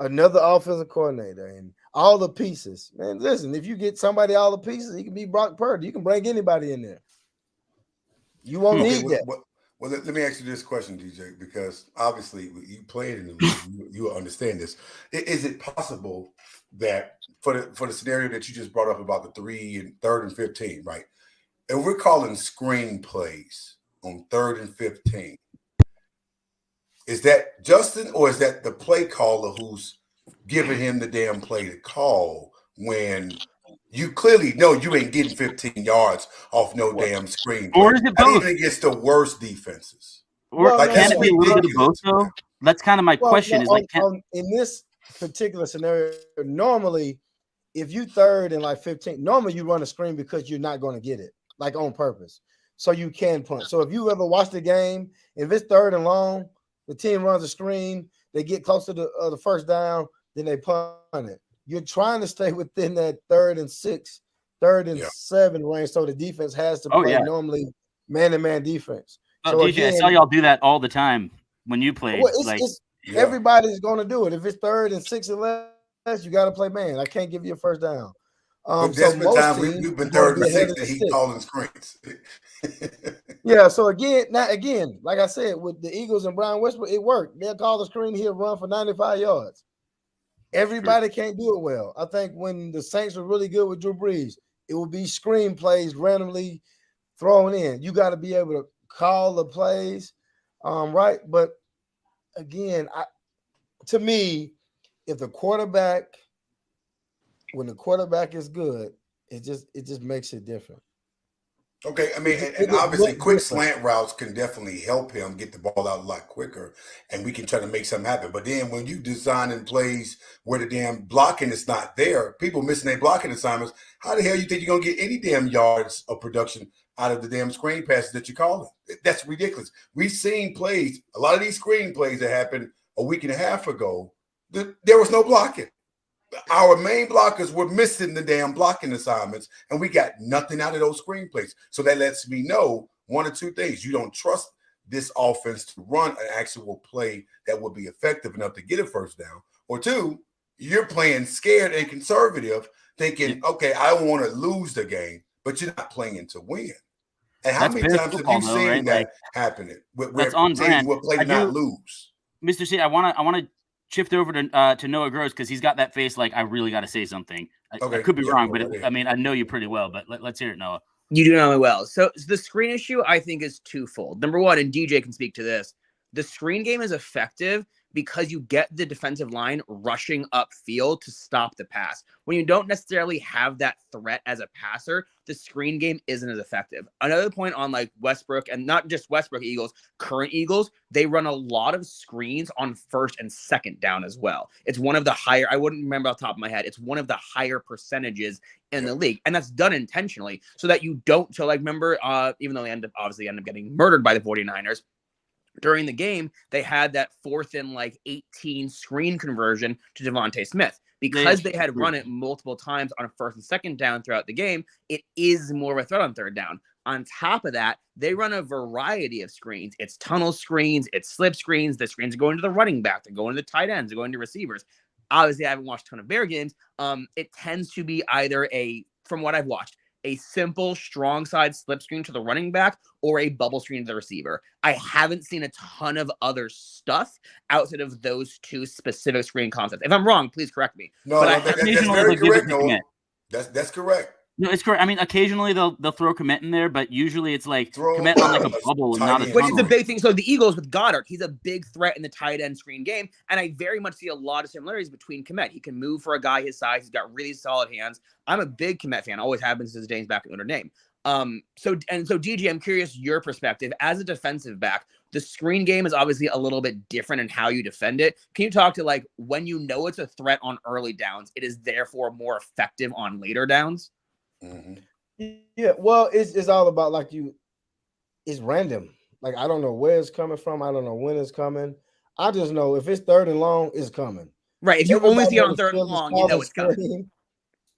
another offensive coordinator and all the pieces, man, listen, if you get somebody all the pieces, he can be Brock Purdy. You can bring anybody in there. You won't need that. Well, let me ask you this question, DJ, because obviously you played in the league, you understand this. Is it possible that for the scenario that you just brought up about the 3rd and 15, right? And we're calling screen plays on 3rd and 15. Is that Justin or is that the play caller who's giving him the damn play to call when you clearly know you ain't getting 15 yards off no damn screen play? Or is it Not both? even against the worst defenses. Or Well, can that's it be a little bit of both, ridiculous, though? man. That's kind of my question. Is like, in this particular scenario, normally, if you 3rd and like 15, normally you run a screen because you're not going to get it, like on purpose, so you can punt. So if you ever watch the game, if it's 3rd and long, the team runs a screen, they get close to the first down, then they punt it. You're trying to stay within that 3rd and 6, 3rd and 7 range, so the defense has to play normally man-to-man defense. Oh, so DJ, again, I saw y'all do that all the time when you played. Well, everybody's going to do it. If it's 3rd and 6 and less, you got to play man. I can't give you a first down. But there's been times we've been 3rd and 6 and he's calling screens. Yeah, so again, like I said, with the Eagles and Brian Westbrook, it worked. They'll call the screen, he'll run for 95 yards. Everybody can't do it well. I think when the Saints were really good with Drew Brees, it would be screen plays randomly thrown in. You got to be able to call the plays, right? But again, to me, if the quarterback, when the quarterback is good, it just makes it different. Okay, I mean, and obviously quick slant routes can definitely help him get the ball out a lot quicker, and we can try to make something happen. But then when you designing plays where the damn blocking is not there, people missing their blocking assignments, how the hell you think you're going to get any damn yards of production out of the damn screen passes that you're calling? That's ridiculous. We've seen plays, a lot of these screen plays that happened a week and a half ago, there was no blocking. Our main blockers were missing the damn blocking assignments, and we got nothing out of those screenplays. So that lets me know one or two things. You don't trust this offense to run an actual play that would be effective enough to get a first down. Or two, you're playing scared and conservative, thinking, okay, I don't want to lose the game, but you're not playing to win. And how many times have you seen that happening? Where teams will play to not lose? Mr. C, I want to shift over to Noah Gross because he's got that face like I really got to say something. I could be wrong, but I mean I know you pretty well. But let's hear it, Noah. You do know me well. So the screen issue I think is twofold. Number one, and DJ can speak to this. The screen game is effective because you get the defensive line rushing upfield to stop the pass. When you don't necessarily have that threat as a passer, the screen game isn't as effective. Another point on like Westbrook, and not just Westbrook Eagles, current Eagles, they run a lot of screens on 1st and 2nd down as well. It's one of the higher, I wouldn't remember off the top of my head, it's one of the higher percentages in the league. And that's done intentionally so that you don't, so like remember, even though they end up getting murdered by the 49ers, during the game, they had that 4th and like 18 screen conversion to Devontae Smith. Because they had run it multiple times on 1st and 2nd down throughout the game, it is more of a threat on 3rd down. On top of that, they run a variety of screens. It's tunnel screens, it's slip screens. The screens are going to the running back, they're going to the tight ends, they're going to receivers. Obviously, I haven't watched a ton of Bear games. It tends to be either from what I've watched, a simple strong side slip screen to the running back or a bubble screen to the receiver. I haven't seen a ton of other stuff outside of those two specific screen concepts. If I'm wrong, please correct me. No, that's very correct, Noah. That's correct. No, it's correct. I mean, occasionally they'll throw commit in there, but usually it's like commit on like a bubble and not a Which is a big thing. So the Eagles with Goddard, he's a big threat in the tight end screen game, and I very much see a lot of similarities between Kmet. He can move for a guy his size. He's got really solid hands. I'm a big Kmet fan. Always have been since his days back at Notre Dame. So DJ, I'm curious your perspective as a defensive back. The screen game is obviously a little bit different in how you defend it. Can you talk to like when you know it's a threat on early downs, it is therefore more effective on later downs? Mm-hmm. Yeah, well, it's all about it's random. Like I don't know where it's coming from. I don't know when it's coming. I just know if it's 3rd and long, it's coming. Right. If you only see it on 3rd and long, you know it's coming.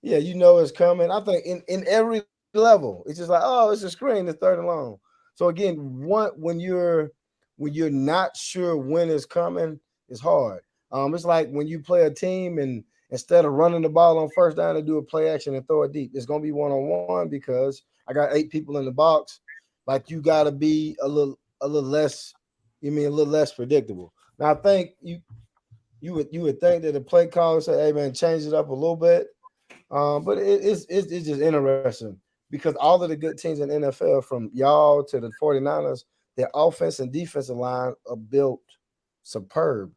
Yeah, you know it's coming. I think in every level, it's just like, oh, it's a screen, it's 3rd and long. So again, when you're not sure when it's coming, it's hard. It's like when you play a team and instead of running the ball on 1st down to do a play action and throw it deep, it's going to be one-on-one because I got 8 people in the box. Like you got to be a little a little less. You mean a little less predictable. Now I think you would think that the play call say, "Hey man, change it up a little bit," but it's just interesting because all of the good teams in the NFL, from y'all to the 49ers, their offense and defensive line are built superb.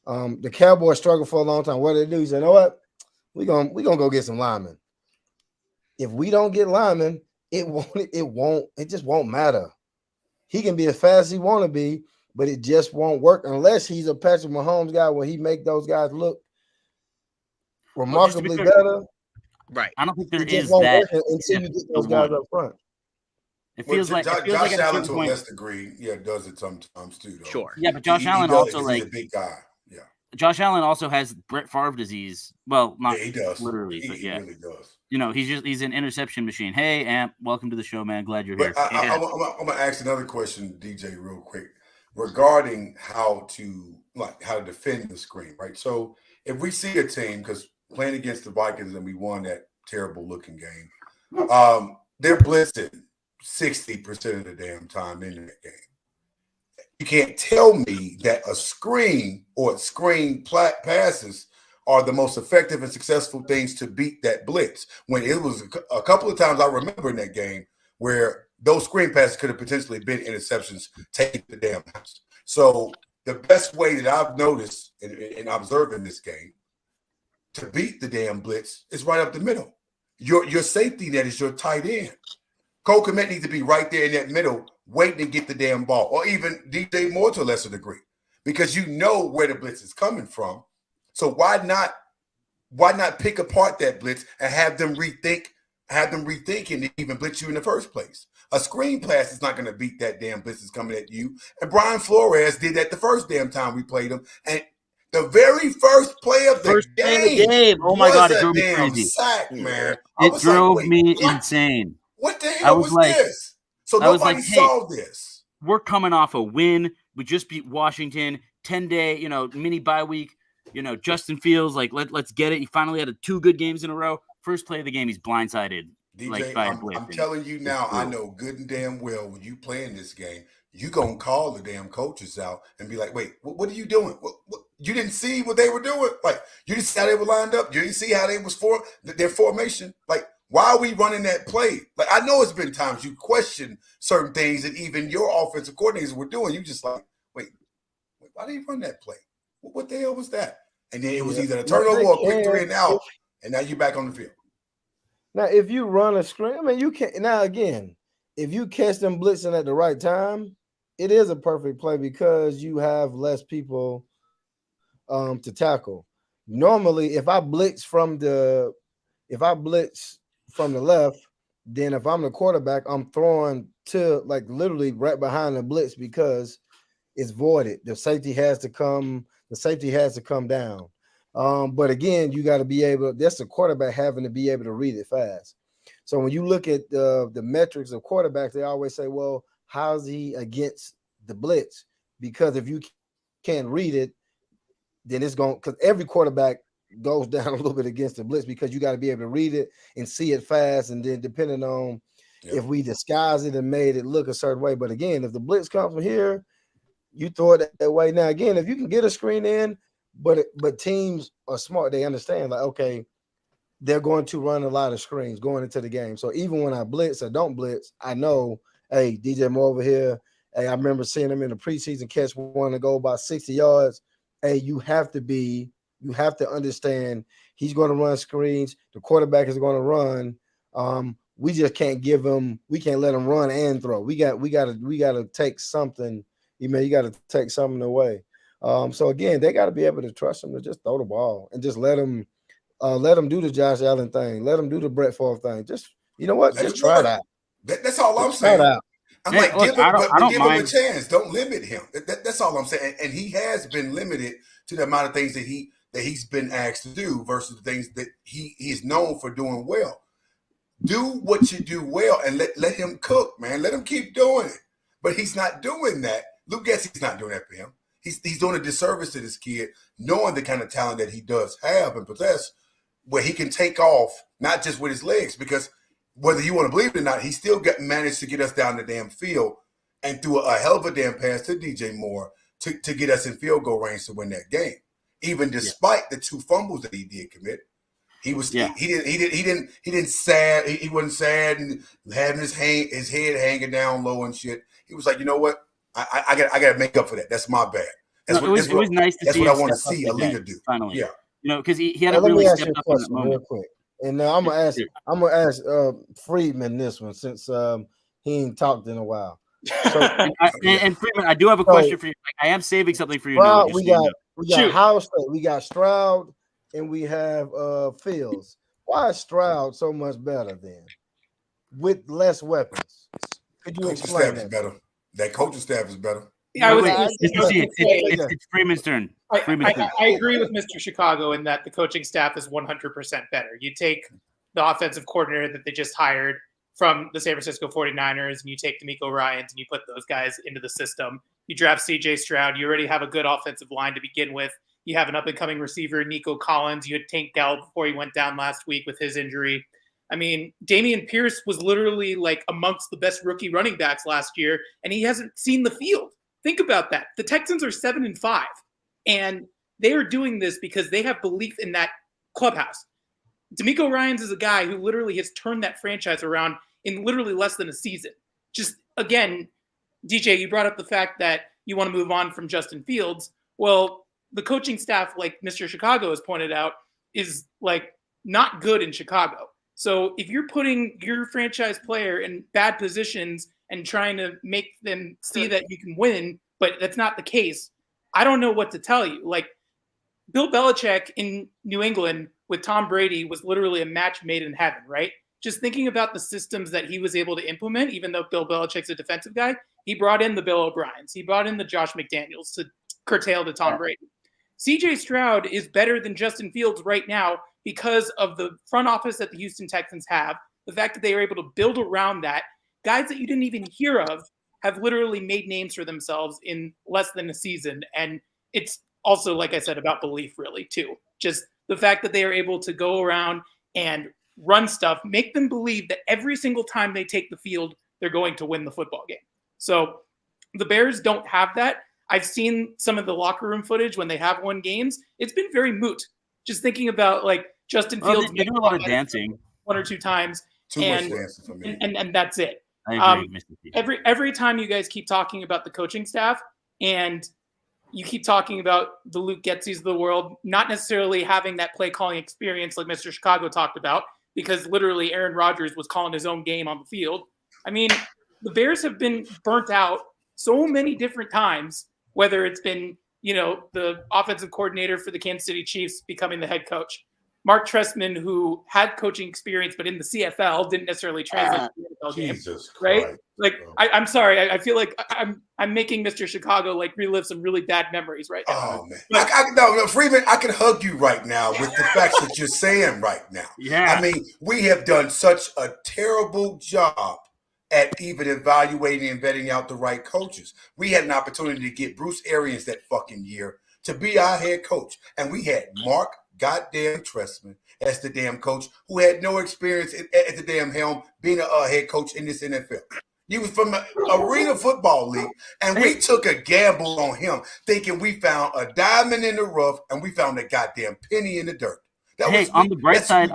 The Cowboys struggled for a long time. What did they do? He said, "You know what? We gonna go get some linemen. If we don't get linemen, it just won't matter. He can be as fast as he want to be, but it just won't work unless he's a Patrick Mahomes guy where he make those guys look remarkably better. Right. I don't think there It just is won't that work until you get those guys up front. It feels like Josh at a Allen certain to a point, less degree, does it sometimes too. Though. Sure. Yeah, but Josh Allen he also he's a big guy. Yeah. Josh Allen also has Brett Favre disease. Well, not he does literally, but he really does. He's an interception machine. Hey, Amp, welcome to the show, man. Glad you're here. I'm gonna ask another question, DJ, real quick, regarding how to defend the screen, right? So if we see a team, because playing against the Vikings and we won that terrible looking game, they're blitzing 60% of the damn time in that game. You can't tell me that a screen or screen passes are the most effective and successful things to beat that blitz. When it was a couple of times I remember in that game where those screen passes could have potentially been interceptions, take the damn house. So the best way that I've noticed in observing this game to beat the damn blitz is right up the middle. Your safety net is your tight end. Cole Kmet needs to be right there in that middle, waiting to get the damn ball, or even DJ Moore to a lesser degree, because you know where the blitz is coming from. So why not pick apart that blitz and have them rethink and even blitz you in the first place? A screen pass is not going to beat that damn blitz that's coming at you. And Brian Flores did that the first damn time we played him. And the very first play of the game. Oh my God, it was drove a me damn crazy. sack, man. It drove me insane. What the hell was this? So nobody saw this. We're coming off a win. We just beat Washington. 10-day, mini bye week. Justin Fields, let's get it. He finally had 2 good games in a row. First play of the game, he's blindsided. DJ, I'm telling you now, I know good and damn well when you play in this game, you gonna call the damn coaches out and be like, wait, what are you doing? What, you didn't see what they were doing? Like, you didn't see how they were lined up? You didn't see how they was their formation? Like, why are we running that play? Like, I know it's been times you question certain things that even your offensive coordinators were doing. You just like, wait, why did he run that play? What the hell was that? And then it was either a turnover or a quick 3 and out, and now you're back on the field. Now, if you run a screen, you can't. Now, again, if you catch them blitzing at the right time, it is a perfect play because you have less people to tackle. Normally, if I blitz from the left, then if I'm the quarterback, I'm throwing to literally right behind the blitz because it's voided. The safety has to come down. But again, you got to be able. That's the quarterback having to be able to read it fast. So when you look at the metrics of quarterbacks, they always say, "Well, how's he against the blitz?" Because if you can't read it, then it's going. Because every quarterback goes down a little bit against the blitz because you got to be able to read it and see it fast. And then depending on if we disguise it and made it look a certain way. But again, if the blitz comes from here, you throw it that way. Now, again, if you can get a screen in, but teams are smart. They understand, okay, they're going to run a lot of screens going into the game. So even when I blitz or don't blitz, I know, hey, DJ Moore over here. Hey, I remember seeing him in the preseason catch one to go about 60 yards. Hey, you have to understand he's going to run screens. The quarterback is going to run. We just can't we can't let him run and throw. We got to take something. You got to take something away. So again, they got to be able to trust him to just throw the ball and just let him do the Josh Allen thing. Let him do the Brett Favre thing. Just, just try it out. That's all I'm saying. I'm give him a chance. Don't limit him. That's all I'm saying. And he has been limited to the amount of things that he's been asked to do versus the things that he is known for doing well. Do what you do well and let him cook, man. Let him keep doing it. But he's not doing that. Luke Getsy's not doing that for him. He's doing a disservice to this kid, knowing the kind of talent that he does have and possess, where he can take off, not just with his legs, because whether you want to believe it or not, he still managed to get us down the damn field and threw a hell of a damn pass to DJ Moore to get us in field goal range to win that game. Even despite the 2 fumbles that he did commit, he wasn't sad. He wasn't sad and having his head hanging down low and shit. He was like, you know what? I got to make up for that. That's my bad. It was nice to see. That's what I want to see a leader do. Finally, yeah. Because he hadn't really stepped up in that moment. Real quick. And I'm gonna ask Friedman this one since he ain't talked in a while. So, and Friedman, I do have a question for you. I am saving something for you. Well, we got House, we got Stroud, and we have Fields. Why is Stroud so much better then, with less weapons? Could you explain that? Better. That coaching staff is better. Yeah, it's Freeman's turn. I agree with Mr. Chicago in that the coaching staff is 100% better. You take the offensive coordinator that they just hired from the San Francisco 49ers, and you take D'Amico Ryans, and you put those guys into the system. You draft C.J. Stroud. You already have a good offensive line to begin with. You have an up-and-coming receiver, Nico Collins. You had Tank Dell before he went down last week with his injury. I mean, Dameon Pierce was literally like amongst the best rookie running backs last year, and he hasn't seen the field. Think about that. The Texans are 7-5, and they are doing this because they have belief in that clubhouse. D'Amico Ryans is a guy who literally has turned that franchise around in literally less than a season. Just, again, DJ, you brought up the fact that you want to move on from Justin Fields. Well, the coaching staff, like Mr. Chicago has pointed out, is like not good in Chicago. So if you're putting your franchise player in bad positions and trying to make them see that you can win, but that's not the case, I don't know what to tell you. Like, Bill Belichick in New England with Tom Brady was literally a match made in heaven, right? Just thinking about the systems that he was able to implement, even though Bill Belichick's a defensive guy, he brought in the Bill O'Briens. He brought in the Josh McDaniels to curtail to Tom Brady. C.J. Stroud is better than Justin Fields right now because of the front office that the Houston Texans have, the fact that they are able to build around that. Guys that you didn't even hear of have literally made names for themselves in less than a season. And it's also, like I said, about belief really too. Just the fact that they are able to go around and run stuff, make them believe that every single time they take the field, they're going to win the football game. So the Bears don't have that. I've seen some of the locker room footage when they have won games. It's been very moot. Just thinking about like Justin Fields they do a lot of dancing 1 or 2 times. Too much dancing for me. And that's it. I agree, Mr. P. Every time you guys keep talking about the coaching staff and you keep talking about the Luke Getzey's of the world, not necessarily having that play calling experience like Mr. Chicago talked about, because literally Aaron Rodgers was calling his own game on the field. I mean, the Bears have been burnt out so many different times, whether it's been, the offensive coordinator for the Kansas City Chiefs becoming the head coach, Mark Trestman, who had coaching experience, but in the CFL didn't necessarily translate to the NFL game, right? Like, I'm sorry, I feel like I'm making Mr. Chicago like relive some really bad memories right now. Oh man, no, Freeman, I can hug you right now with the facts that you're saying right now. Yeah, I mean, we have done such a terrible job at even evaluating and vetting out the right coaches. We had an opportunity to get Bruce Arians that fucking year to be our head coach, and we had Mark goddamn Trestman as the damn coach who had no experience at the damn helm being a head coach in this NFL. He was from the Arena Football League, and we took a gamble on him, thinking we found a diamond in the rough, and we found a goddamn penny in the dirt. On the bright side,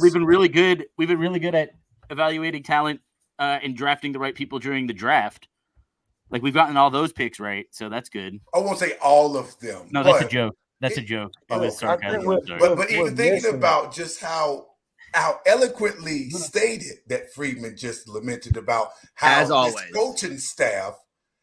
we've been really good. We've been really good at evaluating talent and drafting the right people during the draft. Like, we've gotten all those picks right, so that's good. I won't say all of them. No, that's a joke. That's a joke. It was sarcasm. But even thinking about just how eloquently stated that Friedman just lamented about how his coaching staff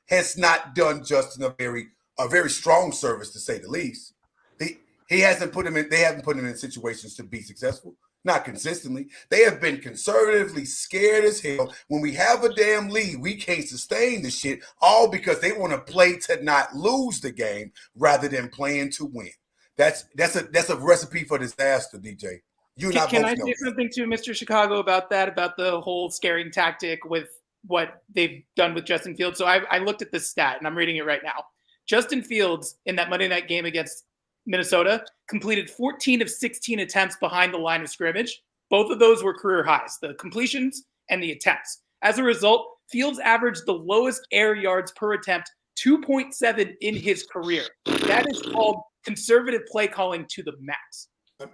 has not done Justin a very strong service, to say the least. They haven't put him in situations to be successful. Not consistently. They have been conservatively scared as hell. When we have a damn lead, we can't sustain the shit, all because they want to play to not lose the game rather than playing to win. That's a recipe for disaster, DJ. Can I say something to Mr. Chicago about that, about the whole scaring tactic with what they've done with Justin Fields? So I looked at this stat, and I'm reading it right now. Justin Fields, in that Monday night game against Minnesota, completed 14 of 16 attempts behind the line of scrimmage. Both of those were career highs, the completions and the attempts. As a result, Fields averaged the lowest air yards per attempt, 2.7 in his career. That is called conservative play calling to the max.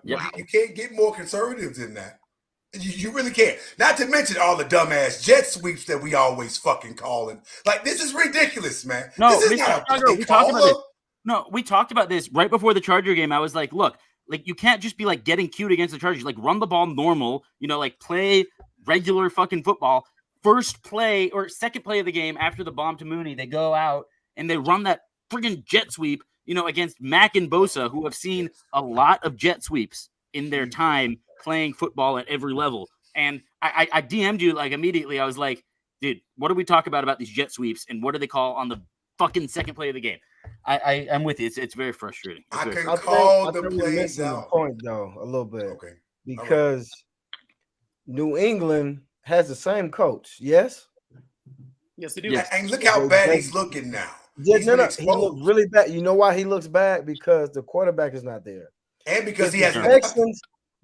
Yep. You can't get more conservative than that. You really can't. Not to mention all the dumbass jet sweeps that we always fucking calling. Like, this is ridiculous, man. No, this is Mr. not a Chicago, play we talked about this. caller. No, we talked about this right before the Charger game. I was like, look, like you can't just be like getting cute against the Chargers. Like run the ball normal, like play regular fucking football. First play or second play of the game after the bomb to Mooney, they go out and they run that friggin' jet sweep, against Mack and Bosa, who have seen a lot of jet sweeps in their time playing football at every level. And I DM'd you like immediately. I was like, dude, what do we talk about these jet sweeps and what do they call on the fucking second play of the game? I'm with you. It's very frustrating. I can call the plays out. out. Point though, a little bit. Okay. Because New England has the same coach. Yes. Yes, they do. Yes. And look how bad he's looking now. He looks really bad. You know why he looks bad? Because the quarterback is not there. And because if the Texans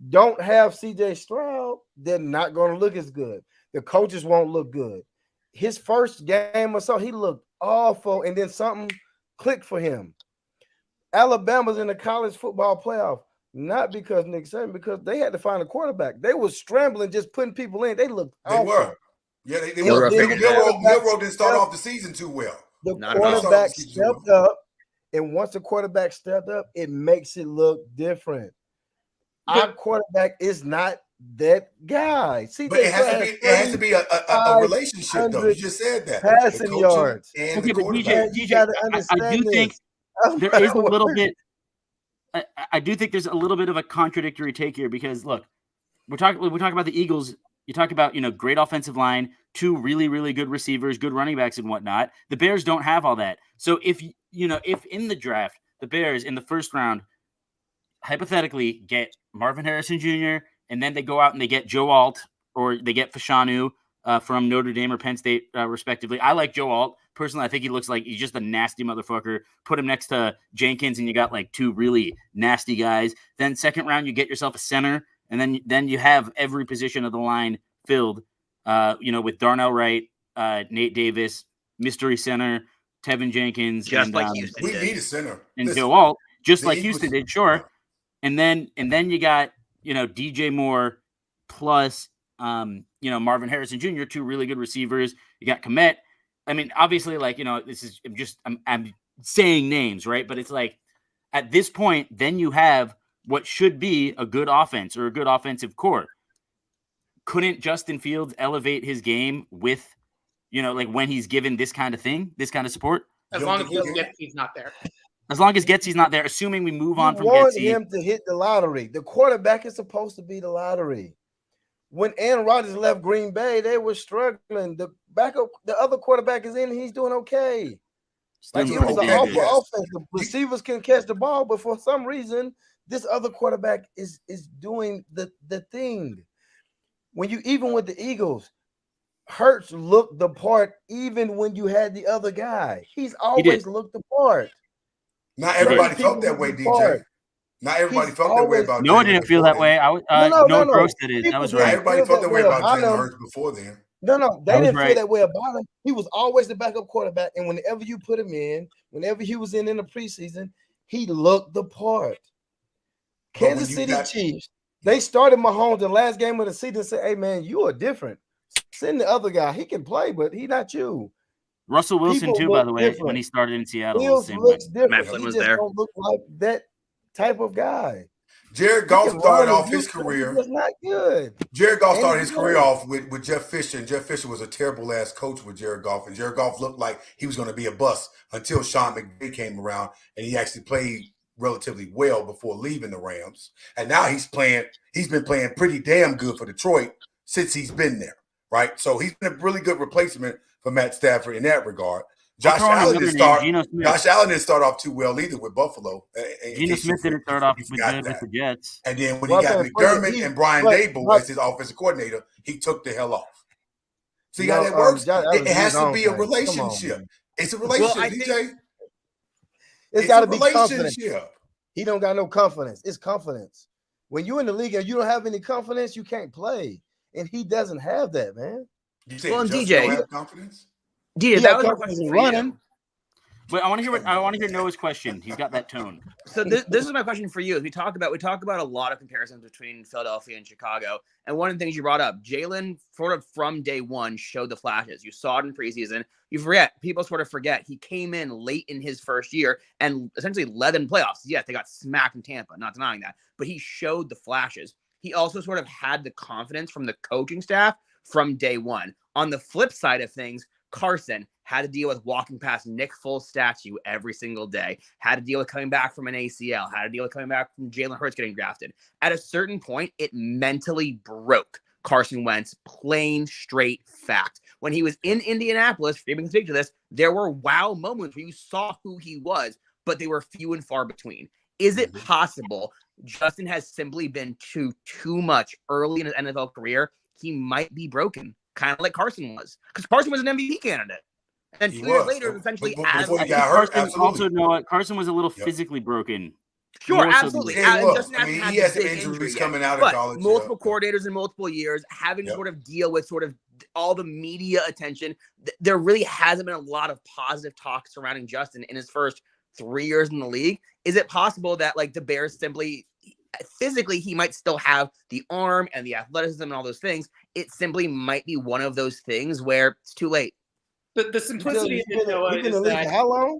don't have CJ Stroud, they're not going to look as good. The coaches won't look good. His first game or so, he looked awful, and then something clicked for him. Alabama's in the college football playoff, not because Nick Saban, because they had to find a quarterback. They were scrambling, just putting people in. They looked awful. Were. Yeah, they were. Milroe didn't start off the season too well. The quarterback stepped up, and once the quarterback stepped up, it makes it look different. Our quarterback is not that guy. See, but it has to be a relationship, though. You just said that. Passing yards. Okay, but DJ, you got to understand I do think there is a little bit. I do think there's a little bit of a contradictory take here because look, we're talking about the Eagles. You talk about great offensive line, 2 really really good receivers, good running backs, and whatnot. The Bears don't have all that. So if in the draft the Bears in the first round hypothetically get Marvin Harrison Jr. and then they go out and they get Joe Alt or they get Fashanu from Notre Dame or Penn State respectively. I like Joe Alt. Personally, I think he looks like he's just a nasty motherfucker. Put him next to Jenkins and you got like 2 really nasty guys. Then second round, you get yourself a center. And then you have every position of the line filled, with Darnell Wright, Nate Davis, mystery center, Tevin Jenkins. Just like Houston did. We need a center. And Joe Alt, just like Houston did, sure. And then you got, DJ Moore plus, Marvin Harrison Jr., 2 really good receivers. You got Kmet. I mean, obviously, this is I'm saying names, right? But it's like at this point, then you have what should be a good offense or a good offensive core. Couldn't Justin Fields elevate his game with, when he's given this kind of thing, this kind of support? As long as Getsy's not there. As long as Getsy's not there, assuming we move on from want Getsy. Him to hit the lottery. The quarterback is supposed to be the lottery. When Aaron Rodgers left Green Bay, they were struggling. The other quarterback is in. He's doing okay. Like it was an awful offense. The receivers can catch the ball, but for some reason, this other quarterback is doing the thing. Even with the Eagles, Hurts looked the part even when you had the other guy. He's always looked the part. Not everybody felt that way, DJ. Not everybody felt that way about Noah didn't feel that way. Noah Gross did it. That was right. Everybody felt that way about Jalen Hurts before then. No, they didn't feel that way about him. He was always the backup quarterback, and whenever you put him in, whenever he was in the preseason, he looked the part. Kansas City Chiefs, they started Mahomes the last game of the season and said, hey, man, you are different. Send the other guy. He can play, but he's not you. Russell Wilson, too, by the way, when he started in Seattle. Fields looks different. Matt Flynn was there. Don't look like that type of guy. Jared Goff started off his career. Was not good. Jared Goff started his career off with Jeff Fisher, and Jeff Fisher was a terrible ass coach with Jared Goff, and Jared Goff looked like he was going to be a bust until Sean McVay came around, and he actually played relatively well before leaving the Rams. And now he's been playing pretty damn good for Detroit since he's been there, right? So he's been a really good replacement for Matt Stafford in that regard. Josh Allen didn't start off too well either with Buffalo. Geno Smith didn't start off with the Jets. And then when he got McDermott and Brian Daboll as his offensive coordinator, he took the hell off. See how that works? It has to be a relationship. It's a relationship, DJ. It's got to be confidence. He don't got no confidence. It's confidence. When you're in the league and you don't have any confidence, you can't play. And he doesn't have that, man. You say Well, and Justin DJ, don't have confidence? DJ, He that had was my confidence question in for running. you. But I want to hear Noah's question. He's got that tone. So this is my question for you. We talk about a lot of comparisons between Philadelphia and Chicago, and one of the things you brought up, Jalen sort of from day one showed the flashes. You saw it in preseason. People sort of forget he came in late in his first year and essentially led in playoffs. Yes, they got smacked in Tampa, not denying that, but he showed the flashes. He also sort of had the confidence from the coaching staff from day one. On the flip side of things, Carson had to deal with walking past Nick Foles' statue every single day, had to deal with coming back from an ACL, had to deal with coming back from Jalen Hurts getting drafted. At a certain point, it mentally broke Carson Wentz, plain straight fact. When he was in Indianapolis, Friedman can speak to this, there were wow moments where you saw who he was, but they were few and far between. Is it possible Justin has simply been too much early in his NFL career? He might be broken, kind of like Carson was, because Carson was an MVP candidate. And 2 years later, essentially, before he got hurt, absolutely. Carson was a little physically broken. Sure, absolutely. Justin hasn't had he had some injuries coming out of college. Multiple coordinators in multiple years, having to sort of deal with sort of all the media attention. There really hasn't been a lot of positive talk surrounding Justin in his first 3 years in the league. Is it possible that like the Bears simply physically he might still have the arm and the athleticism and all those things? It simply might be one of those things where it's too late. The simplicity of it, Noah, is that how long?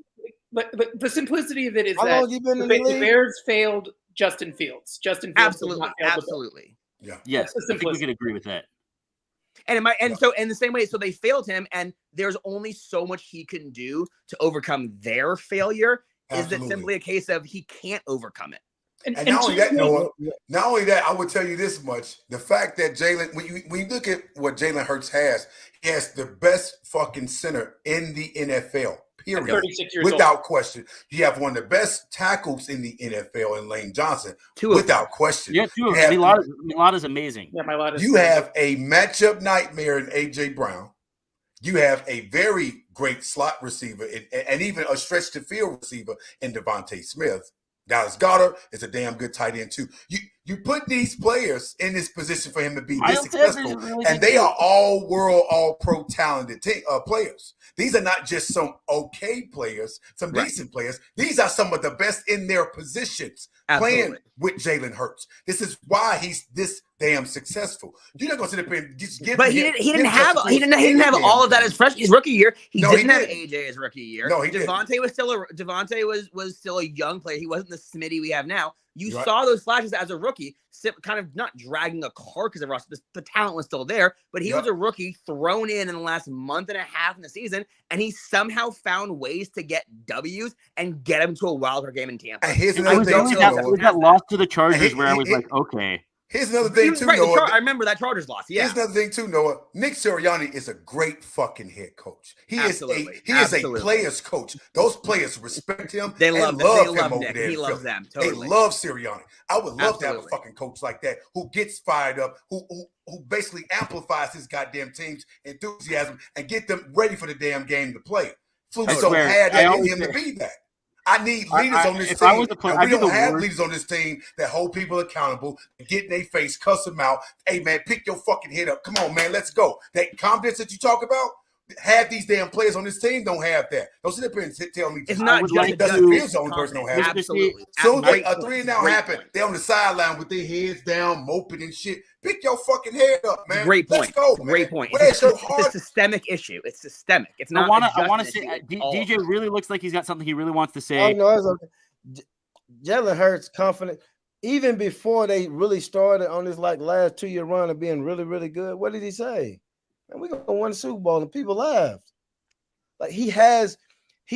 But the simplicity of it is how that long you been in the league? Bears failed Justin Fields. Justin Fields Absolutely. Yeah. Yes, I think we could agree with that. So in the same way, so they failed him, and there's only so much he can do to overcome their failure. Absolutely. Is it simply a case of he can't overcome it? And not only that, Noah, not only that, I would tell you this much. The fact that Jalen, when you look at what Jalen Hurts has, he has the best fucking center in the NFL, period. 36 years without old. question. You have one of the best tackles in the NFL in Lane Johnson, without question. Yeah, two of them. Milot is amazing. Yeah, Milot is you have a matchup nightmare in A.J. Brown. You have a very great slot receiver and even a stretch to field receiver in Devontae Smith. Dallas Goedert is a damn good tight end too. You put these players in this position for him to be this successful, and they are all world, all pro talented players. These are not just some okay players, some decent players. These are some of the best in their positions playing with Jalen Hurts. This is why he's this damn successful. You're not going to sit up and just give. But he didn't have all of that his rookie year. He didn't have AJ his rookie year. No, he Devontae was still a young player. He wasn't the Smitty we have now. You saw those flashes as a rookie, kind of not dragging a carcass of Russ. The talent was still there, but he was a rookie thrown in the last month and a half in the season, and he somehow found ways to get W's and get him to a wild card game in Tampa. And here's another thing too. We got lost to the Chargers where I was like, okay. Here's another thing too, Noah. I remember that Chargers loss. Yeah. Here's another thing too, Noah. Nick Sirianni is a great fucking head coach. He is a players coach. Those players respect him. They love him over Nick. there. He loves them. Totally. They love Sirianni. I would love to have a fucking coach like that who gets fired up, who basically amplifies his goddamn team's enthusiasm and get them ready for the damn game to play. Fluke's so had that in him to be that. I need leaders on this team. We don't have leaders on this team that hold people accountable, get in their face, cuss them out. Hey, man, pick your fucking head up. Come on, man, let's go. That confidence that you talk about, half these damn players on this team don't have that. Don't sit up here and tell me it's not just Dustin Fields the only person don't have it. Absolutely. So a 3-and-out happen. They're on the sideline with their heads down, moping and shit. Pick your fucking head up, man. Great point. Let's go, man. Great point. It's a systemic issue. It's systemic. It's not. I want to say DJ really looks like he's got something he really wants to say. Oh no, it's okay. Jalen Hurts confident. Even before they really started on this last 2-year run of being really, really good, what did he say? And we're gonna win the Super Bowl, and people laughed. Like he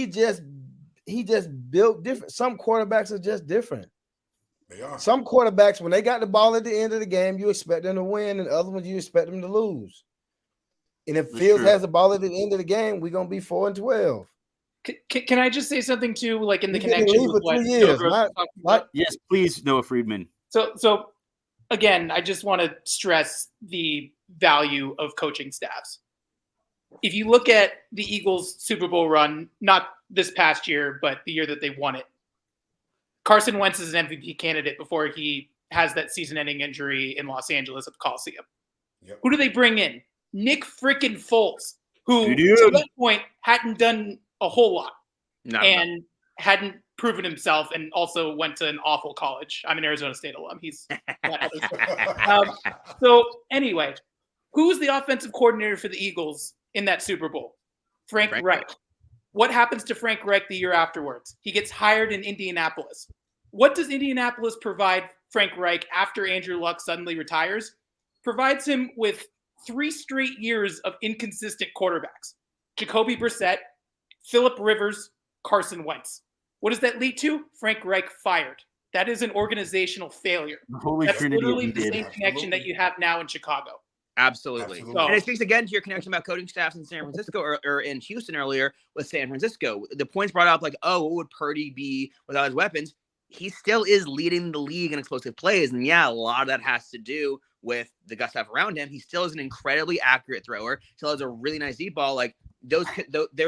just built different. Some quarterbacks are just different. They are. Some quarterbacks, when they got the ball at the end of the game, you expect them to win, and other ones you expect them to lose. And if Fields has the ball at the end of the game, we're gonna be 4-12. Can I just say something too, like in the connection with what? Yes, please, Noah Friedman. So again, I just want to stress the value of coaching staffs. If you look at the Eagles' Super Bowl run, not this past year, but the year that they won it, Carson Wentz is an MVP candidate before he has that season-ending injury in Los Angeles at the Coliseum. Yep. Who do they bring in? Nick freaking Foles, who Dude. to that point hadn't done a whole lot Not and hadn't proven himself, and also went to an awful college. I'm an Arizona State alum. He's so anyway, who's the offensive coordinator for the Eagles in that Super Bowl? Frank Reich. What happens to Frank Reich the year afterwards? He gets hired in Indianapolis. What does Indianapolis provide Frank Reich after Andrew Luck suddenly retires? Provides him with 3 straight years of inconsistent quarterbacks. Jacoby Brissett, Phillip Rivers, Carson Wentz. What does that lead to? Frank Reich fired. That is an organizational failure. The Holy That's Trinity literally of the same Indeed. connection that you have now in Chicago. Absolutely. Absolutely. And it speaks again to your connection about coaching staffs in San Francisco or in Houston earlier with San Francisco. The points brought up like, oh, what would Purdy be without his weapons? He still is leading the league in explosive plays. And yeah, a lot of that has to do with the gut stuff around him. He still is an incredibly accurate thrower. Still has a really nice deep ball. Like there's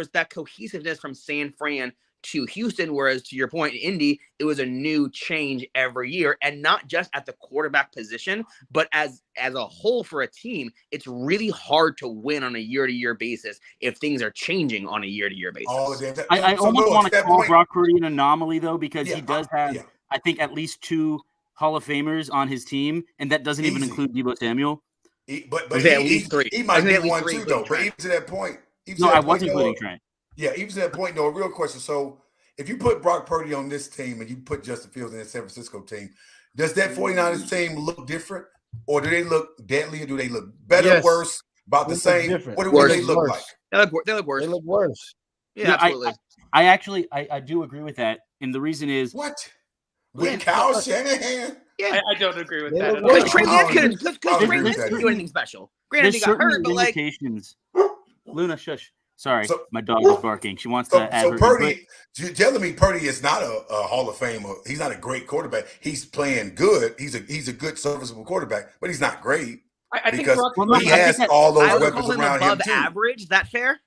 that cohesiveness from San Fran to Houston, whereas to your point, in Indy, it was a new change every year, and not just at the quarterback position, but as a whole for a team. It's really hard to win on a year-to-year basis if things are changing on a year-to-year basis. I almost want to call Brock Purdy an anomaly, though, because he does have, I think, at least 2 Hall of Famers on his team, and that doesn't even include Deebo Samuel. But at least 3. He might be one too, though. But even to that point, I wasn't including Trent. Yeah, even to that point, no, a real question. So if you put Brock Purdy on this team and you put Justin Fields in the San Francisco team, does that 49ers team look different? Or do they look deadly? Or do they look better, worse, about the same? What do they look like? They look worse. They look worse. Yeah, absolutely. I actually do agree with that. And the reason is... What? With Kyle Shanahan? Yeah, I don't agree with that. Because Trey Lance couldn't do anything special. Granted, he got hurt, but like... Luna, shush. Sorry, my dog is barking. She wants to add her Purdy, you're telling me Purdy is not a Hall of Famer. He's not a great quarterback. He's playing good. He's a good serviceable quarterback, but he's not great. I think because he has all those weapons around him too. Average, is that fair?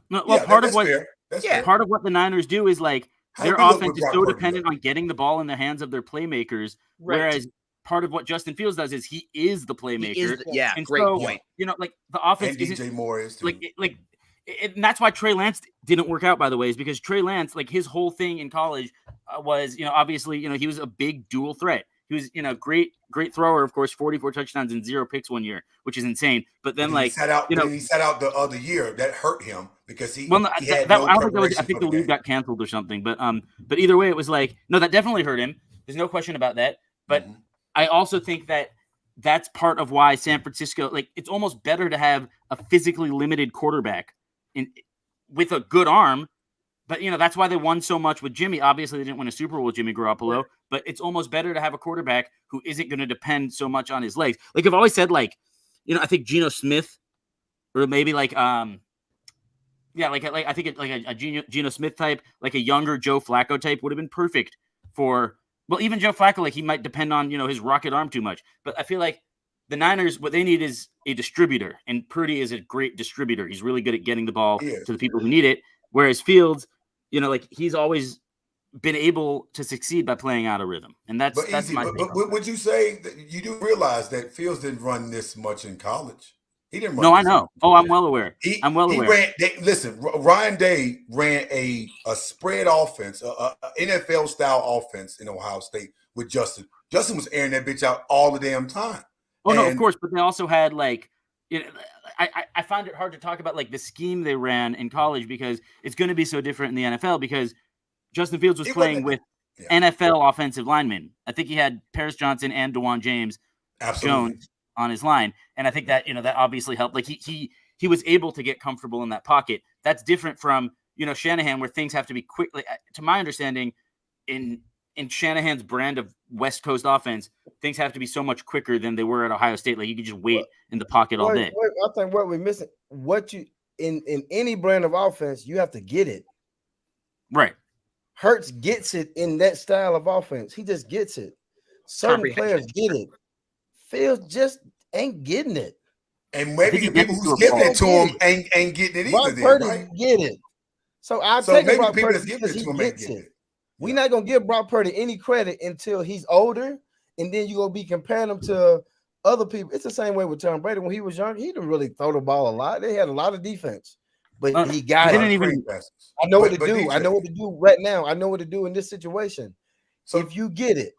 No, well, part of what fair. Part of what the Niners do is like their offense is so dependent on getting the ball in the hands of their playmakers, whereas part of what Justin Fields does is he is the playmaker. And great point. You know, like the offense and DJ Moore is too. And that's why Trey Lance didn't work out, by the way, is because Trey Lance, like his whole thing in college was, obviously, he was a big dual threat. He was, great thrower, of course, 44 touchdowns and 0 picks one year, which is insane. But then, he sat out the other year. That hurt him because he had I think the league got canceled or something. But either way, it was like, no, that definitely hurt him. There's no question about that. But I also think that that's part of why San Francisco, like, it's almost better to have a physically limited quarterback with a good arm, but that's why they won so much with Jimmy. Obviously, they didn't win a Super Bowl with Jimmy Garoppolo, but it's almost better to have a quarterback who isn't going to depend so much on his legs. Like I've always said, like I think Geno Smith, or maybe like I think a Geno Smith type, like a younger Joe Flacco type, would have been perfect for. Well, even Joe Flacco, like he might depend on his rocket arm too much, but I feel like the Niners, what they need is a distributor, and Purdy is a great distributor. He's really good at getting the ball to the people who need it. Whereas Fields, like he's always been able to succeed by playing out of rhythm, and that's my. But would you say that you do realize that Fields didn't run this much in college? He didn't run. No, I know. Oh, I'm well aware. I'm well aware. Listen, Ryan Day ran a spread offense, a NFL style offense in Ohio State with Justin. Justin was airing that bitch out all the damn time. Oh, no, of course, but they also had, like, I find it hard to talk about, like, the scheme they ran in college because it's going to be so different in the NFL because Justin Fields was playing with NFL offensive linemen. I think he had Paris Johnson and DeJuan James Jones on his line, and I think that, that obviously helped. Like, he was able to get comfortable in that pocket. That's different from, Shanahan, where things have to be quick. Like, to my understanding, in Shanahan's brand of West Coast offense, things have to be so much quicker than they were at Ohio State. Like you could just wait in the pocket all day. I think what we're missing, in any brand of offense, you have to get it. Right. Hurts gets it in that style of offense. He just gets it. Certain players get it. Fields just ain't getting it. And maybe the people who's giving it to him ain't getting it either. Brock Purdy get it. So I'll take Brock Purdy because he gets it. We're not going to give Brock Purdy any credit until he's older, and then you're going to be comparing him to other people. It's the same way with Tom Brady. When he was young, he didn't really throw the ball a lot. They had a lot of defense, but he got didn't it. even. I know what to do. DJ, I know what to do right now. I know what to do in this situation. So if you get it,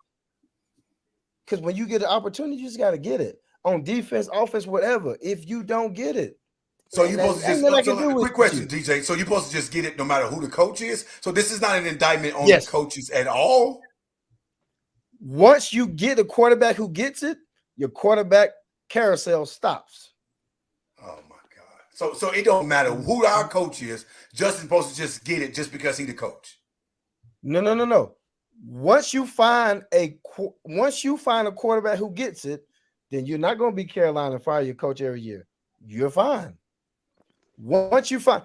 because when you get an opportunity, you just got to get it on defense, offense, whatever. If you don't get it, so you're supposed to just. So, quick question, DJ. So you're supposed to just get it no matter who the coach is. So this is not an indictment on the coaches at all. Once you get a quarterback who gets it, your quarterback carousel stops. Oh my God! So it don't matter who our coach is. Justin's supposed to just get it just because he's the coach. No. Once you find a quarterback who gets it, then you're not going to be Carolina and fire your coach every year. You're fine. Once you find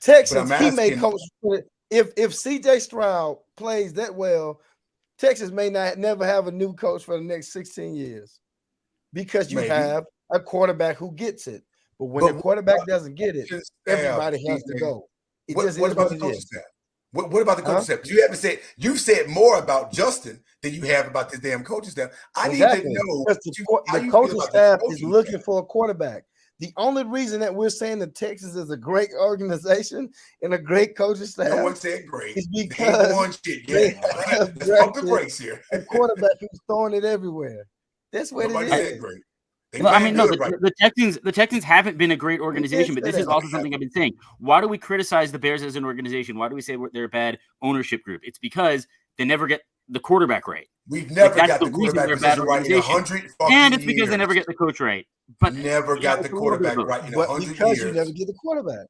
Texas, he may coach. If CJ Stroud plays that well, Texas may never have a new coach for the next 16 years because you have a quarterback who gets it. But when the quarterback doesn't get it, everybody has to go. What about the coaching staff? What about the coaching staff? You've said more about Justin than you have about this damn coaching staff. I need to know the coaching staff is looking for a quarterback. The only reason that we're saying that Texas is a great organization and a great coaching staff, no one said great, is because they have the brakes here. A quarterback who's throwing it everywhere. That's what it is. Great. Well, I mean, no, the Texans haven't been a great organization, but this is also something I've been saying. Why do we criticize the Bears as an organization? Why do we say they're a bad ownership group? It's because they never get the quarterback right. We've never got the quarterback position right in 100 and it's because they never get the coach right. But never got the quarterback right in 100 years. Because you never get the quarterback.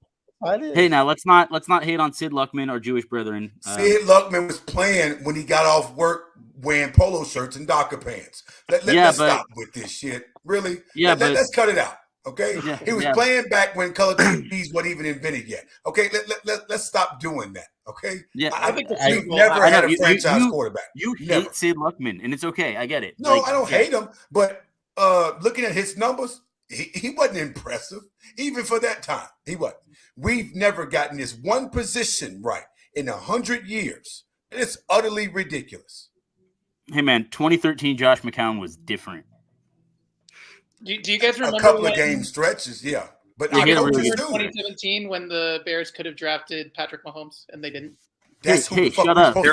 Hey, now let's not hate on Sid Luckman, our Jewish brethren. Sid Luckman was playing when he got off work wearing polo shirts and Docker pants. Let's stop with this shit. Really? Yeah, let's cut it out. Okay, he was playing back when color TVs weren't even invented yet. Okay, let's stop doing that. Okay, yeah, I think we've never had a franchise quarterback. You hate Sid Luckman, and it's okay. I get it. No, I don't hate him, but looking at his numbers, he wasn't impressive even for that time. He wasn't. We've never gotten this one position right in 100 years, and it's utterly ridiculous. Hey man, 2013 Josh McCown was different. Do you guys remember a couple of game stretches? Yeah, but I remember 2017 when the Bears could have drafted Patrick Mahomes and they didn't. That's hey, shut up. They're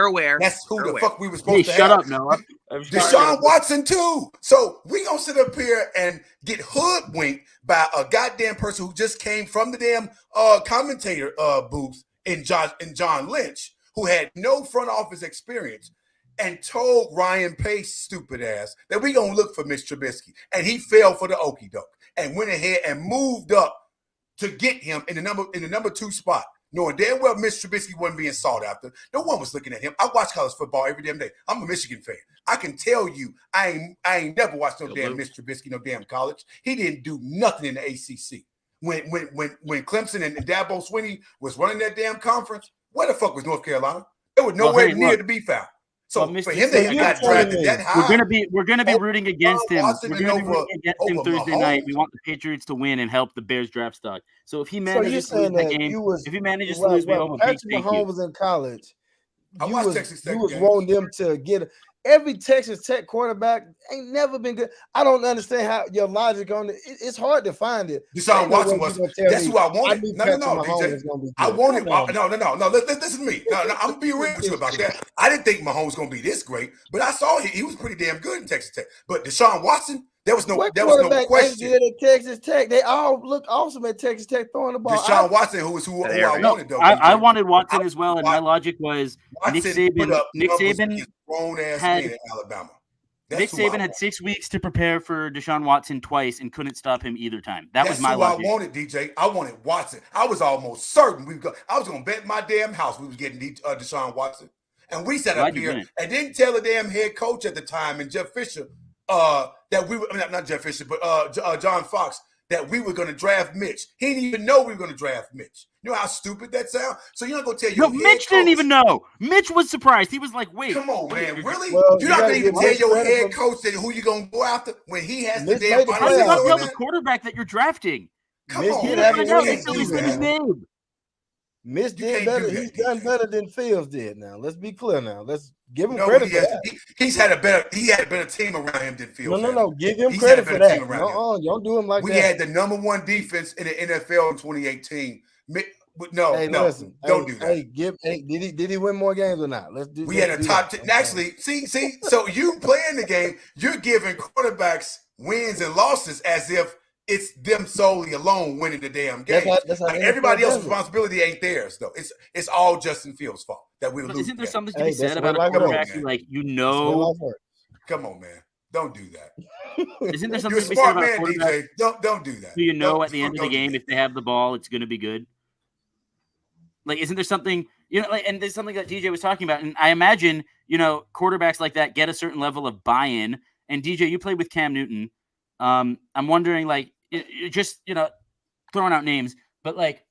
aware. That's who the fuck we were supposed to have. Shut up, Noah. Deshaun Watson too. So we gonna sit up here and get hoodwinked by a goddamn person who just came from the damn commentator booth in John Lynch, who had no front office experience, and told Ryan Pace, stupid ass, that we gonna look for Mitch Trubisky, and he fell for the okie doke and went ahead and moved up to get him in the number 2 spot, knowing damn well Mitch Trubisky wasn't being sought after. No one was looking at him. I watch college football every damn day. I'm a Michigan fan. I can tell you, I ain't never watched no damn Mitch Trubisky, no damn college. He didn't do nothing in the ACC. When Clemson and Dabo Swinney was running that damn conference, where the fuck was North Carolina? They were nowhere near to be found. So for him to got drafted that high, we're gonna be rooting against him. We're gonna be rooting against him Thursday night. We want the Patriots to win and help the Bears draft stock. So if he manages to lose the game, if he manages to lose, we owe him a big thank you. Mahomes was in college. I watched Texas Tech. You was wanting them to get every Texas Tech quarterback ain't never been good. I don't understand how your logic on it. It's hard to find it. Deshaun Watson was. That's who I wanted. No, DJ. I wanted. No. Listen to me. No, I'm gonna be real with you about that. I didn't think Mahomes was gonna be this great, but I saw he was pretty damn good in Texas Tech. But Deshaun Watson, there was no question. At Texas Tech, they all look awesome at Texas Tech throwing the ball. Deshaun Watson, who I wanted though. I wanted Watson as well, and my logic was Nick Saban grown-ass man in Alabama. Nick Saban had 6 weeks to prepare for Deshaun Watson twice and couldn't stop him either time. That was my logic. I wanted, DJ. I wanted Watson. I was almost certain I was going to bet my damn house we was getting Deshaun Watson. And we sat up here and didn't tell the damn head coach at the time and Jeff Fisher that we were not Jeff Fisher, but John Fox, that we were going to draft Mitch. He didn't even know we were going to draft Mitch. You know how stupid that sounds? So you're not going to tell your head Mitch didn't even know. Mitch was surprised. He was like, wait. Come on, man. Really? You're not going to even tell your head coach that who you're going to go after when he has the damn finals? How do you not tell the quarterback that you're drafting? Come on, man. They said his name. Mitch You did can't better. do that, He's done DJ. better than Fields did. Now let's be clear. Now let's give him No, credit he for has. that. He had a better team around him than Fields has. No. Give him He's had a credit for better team that. around him. No, don't do him like We that. had the number 1 defense in the NFL in 2018. No, Hey, no, listen. don't do that. Did he win more games or not? Let's do. We had a top 10. Actually, see. So you playing the game, you're giving quarterbacks wins and losses as if it's them solely alone winning the damn game. That's how like NFL everybody else's does it. responsibility ain't theirs though. It's all Justin Fields' fault that we're But losing. isn't there the game. something to be Hey, said that's about a what life quarterback is. who, like, That's the way life works. Come on, man. Don't do that. isn't there You're something a to be said smart about a man, quarterback? DJ. Don't do that. Do you know Don't- at the end of the don't do game that. if they have the ball, it's going to be good? Like, isn't there something, and there's something that DJ was talking about, and I imagine, quarterbacks like that get a certain level of buy-in. And DJ, you played with Cam Newton. I'm wondering, like, just throwing out names, but like,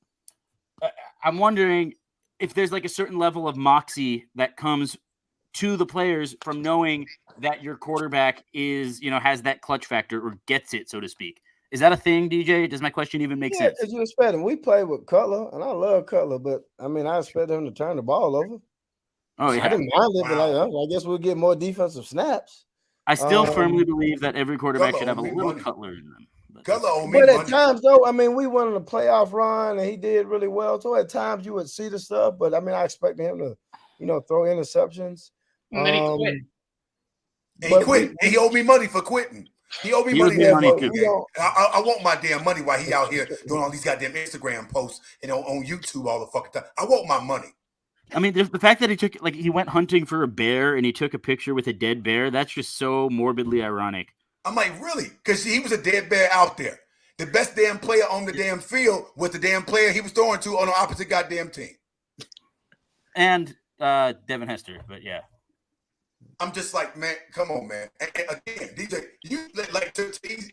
I'm wondering if there's like a certain level of moxie that comes to the players from knowing that your quarterback is, has that clutch factor or gets it, so to speak. Is that a thing, DJ? Does my question even make sense? As you expect him. We played with Cutler, and I love Cutler, but I mean, I expect him to turn the ball over. Oh, yeah. I didn't mind it, but Wow. I guess we'll get more defensive snaps. I still firmly believe that every quarterback Cutler should have a owed me little money. Cutler in them. Cutler owed me But at money. times, though, I mean, we went on a playoff run, and he did really well. So at times, you would see the stuff, but I mean, I expected him to, throw interceptions. And then he quit. And he quit. And he owed me money for quitting. He owed me He money owed me for money fucking too. game. I want my damn money while he out here doing all these goddamn Instagram posts and on YouTube all the fucking time. I want my money. I mean, the fact that he went hunting for a bear and he took a picture with a dead bear, that's just so morbidly ironic. I'm like, really? Because he was a dead bear out there. The best damn player on the damn field was the damn player he was throwing to on the opposite goddamn team. And Devin Hester, but yeah. I'm just like, man, come on, man. And again, DJ, you like to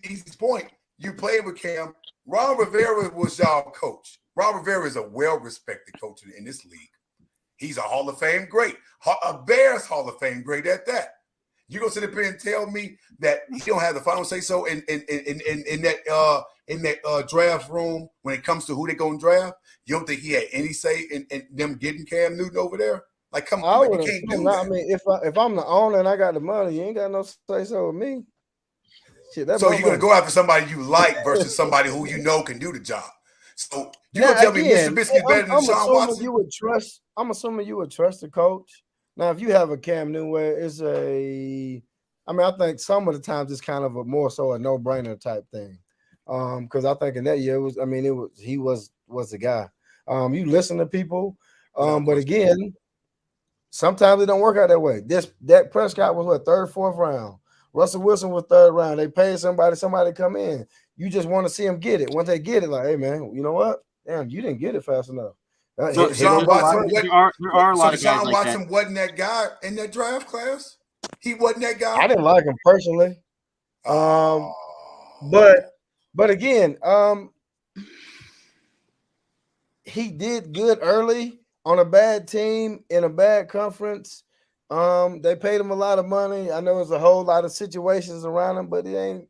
Easy's point, you played with Cam. Ron Rivera was y'all coach. Ron Rivera is a well-respected coach in this league. He's a Hall of Fame great, a Bears Hall of Fame great at that. You gonna sit up here and tell me that he don't have the final say so in that draft room when it comes to who they gonna draft? You don't think he had any say in them getting Cam Newton over there? Like, come on, man, you can't do that. I mean, if I'm the owner and I got the money, you ain't got no say so with me. Shit, So you're gonna go after somebody you like versus somebody who you know can do the job. So you gonna tell me Mr. Trubisky's better than Sean Watson? I'm assuming you would trust the coach. Now, if you have a Cam Newton where it's I think some of the times it's kind of more so a no-brainer type thing. Because I think in that year he was the guy. You listen to people, but again, sometimes it don't work out that way. Dak Prescott was third, fourth round. Russell Wilson was third round. They paid somebody come in. You just want to see them get it. Once they get it, like, hey man, you know what? Damn, you didn't get it fast enough. So Deshaun Watson, there are a lot of guys like Watson that. wasn't that guy in that draft class. He wasn't that guy. I didn't like him personally. But again, he did good early on a bad team in a bad conference. They paid him a lot of money. I know there's a whole lot of situations around him, but the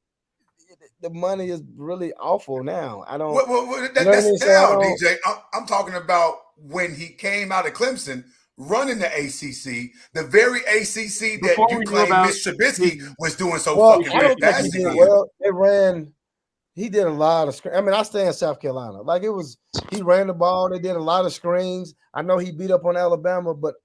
money is really awful now. I don't. That's now, DJ. I'm talking about when he came out of Clemson, running the ACC, the very ACC that you claim Mitch Trubisky was doing so fucking fantastic. He did a lot of screens. I mean, I stay in South Carolina. Like he ran the ball. They did a lot of screens. I know he beat up on Alabama, but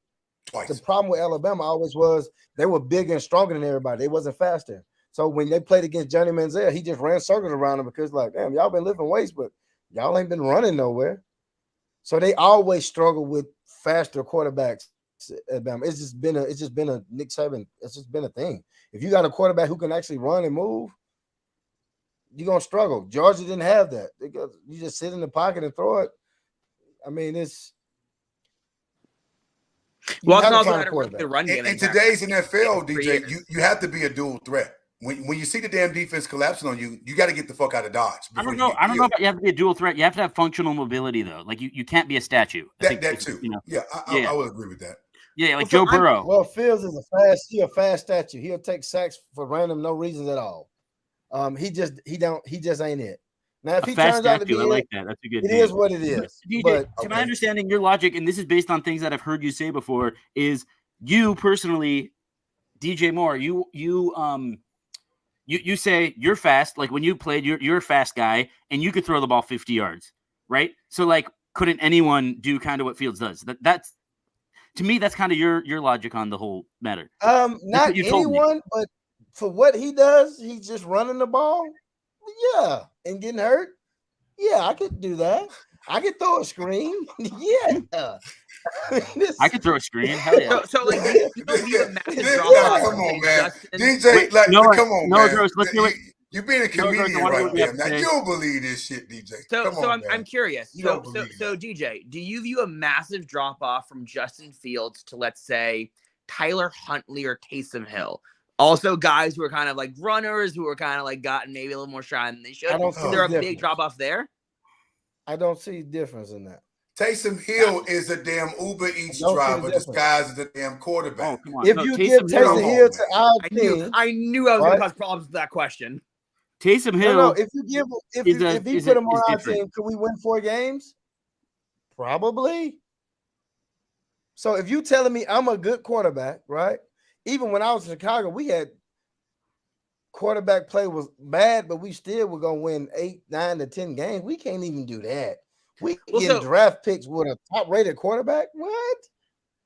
the problem with Alabama always was they were bigger and stronger than everybody. They wasn't faster. So when they played against Johnny Manziel, he just ran circles around them because, like, damn, y'all been lifting weights, but y'all ain't been running nowhere. So they always struggle with faster quarterbacks. It's just been a Nick Saban. It's just been a thing. If you got a quarterback who can actually run and move, you're gonna struggle. Georgia didn't have that. You just sit in the pocket and throw it. I mean, it's well, it's also had a really good run game. In today's NFL, DJ, you have to be a dual threat. When you see the damn defense collapsing on you, you got to get the fuck out of Dodge. I don't know if you have to be a dual threat. You have to have functional mobility, though. Like you can't be a statue. That too. I would agree with that. Yeah, like Joe Burrow. Well, Fields is a fast statue. He'll take sacks for random no reasons at all. He just ain't it. Now, if A he fast turns out stack to be too. I like that. That's a good it name. is what it is. DJ, But to my understanding, your logic, and this is based on things that I've heard you say before, is you personally, DJ Moore, you say you're fast. Like when you played, you're a fast guy, and you could throw the ball 50 yards, right? So like, couldn't anyone do kind of what Fields does? That's to me, that's kind of your logic on the whole matter. Not anyone, but for what he does, he's just running the ball. Yeah, and getting hurt. Yeah, I could do that. I could throw a screen. Yeah. I could throw a screen. Hell yeah. So like, you don't need a massive drop off. Come on, man. Justin. DJ, come on, no, man. Gross, let's do it. You're being a comedian right there. Now, you don't believe this shit, DJ. So I'm curious. So that. DJ, do you view a massive drop off from Justin Fields to, let's say, Tyler Huntley or Taysom Hill? Also, guys who are kind of like runners, who are kind of like gotten maybe a little more shine than they should. Is there a big drop off there? I don't see difference in that. Taysom Hill is a damn Uber Eats driver disguised as a damn quarterback. Oh, come on. If you give Taysom Hill to our team, I knew I was going to cause problems with that question. Taysom Hill. No, if he put him on our team, could we win 4 games? Probably. So if you telling me I'm a good quarterback, right? Even when I was in Chicago, we had quarterback play was bad, but we still were gonna win 8, 9 to 10 games. We can't even do that. We get draft picks with a top-rated quarterback. What?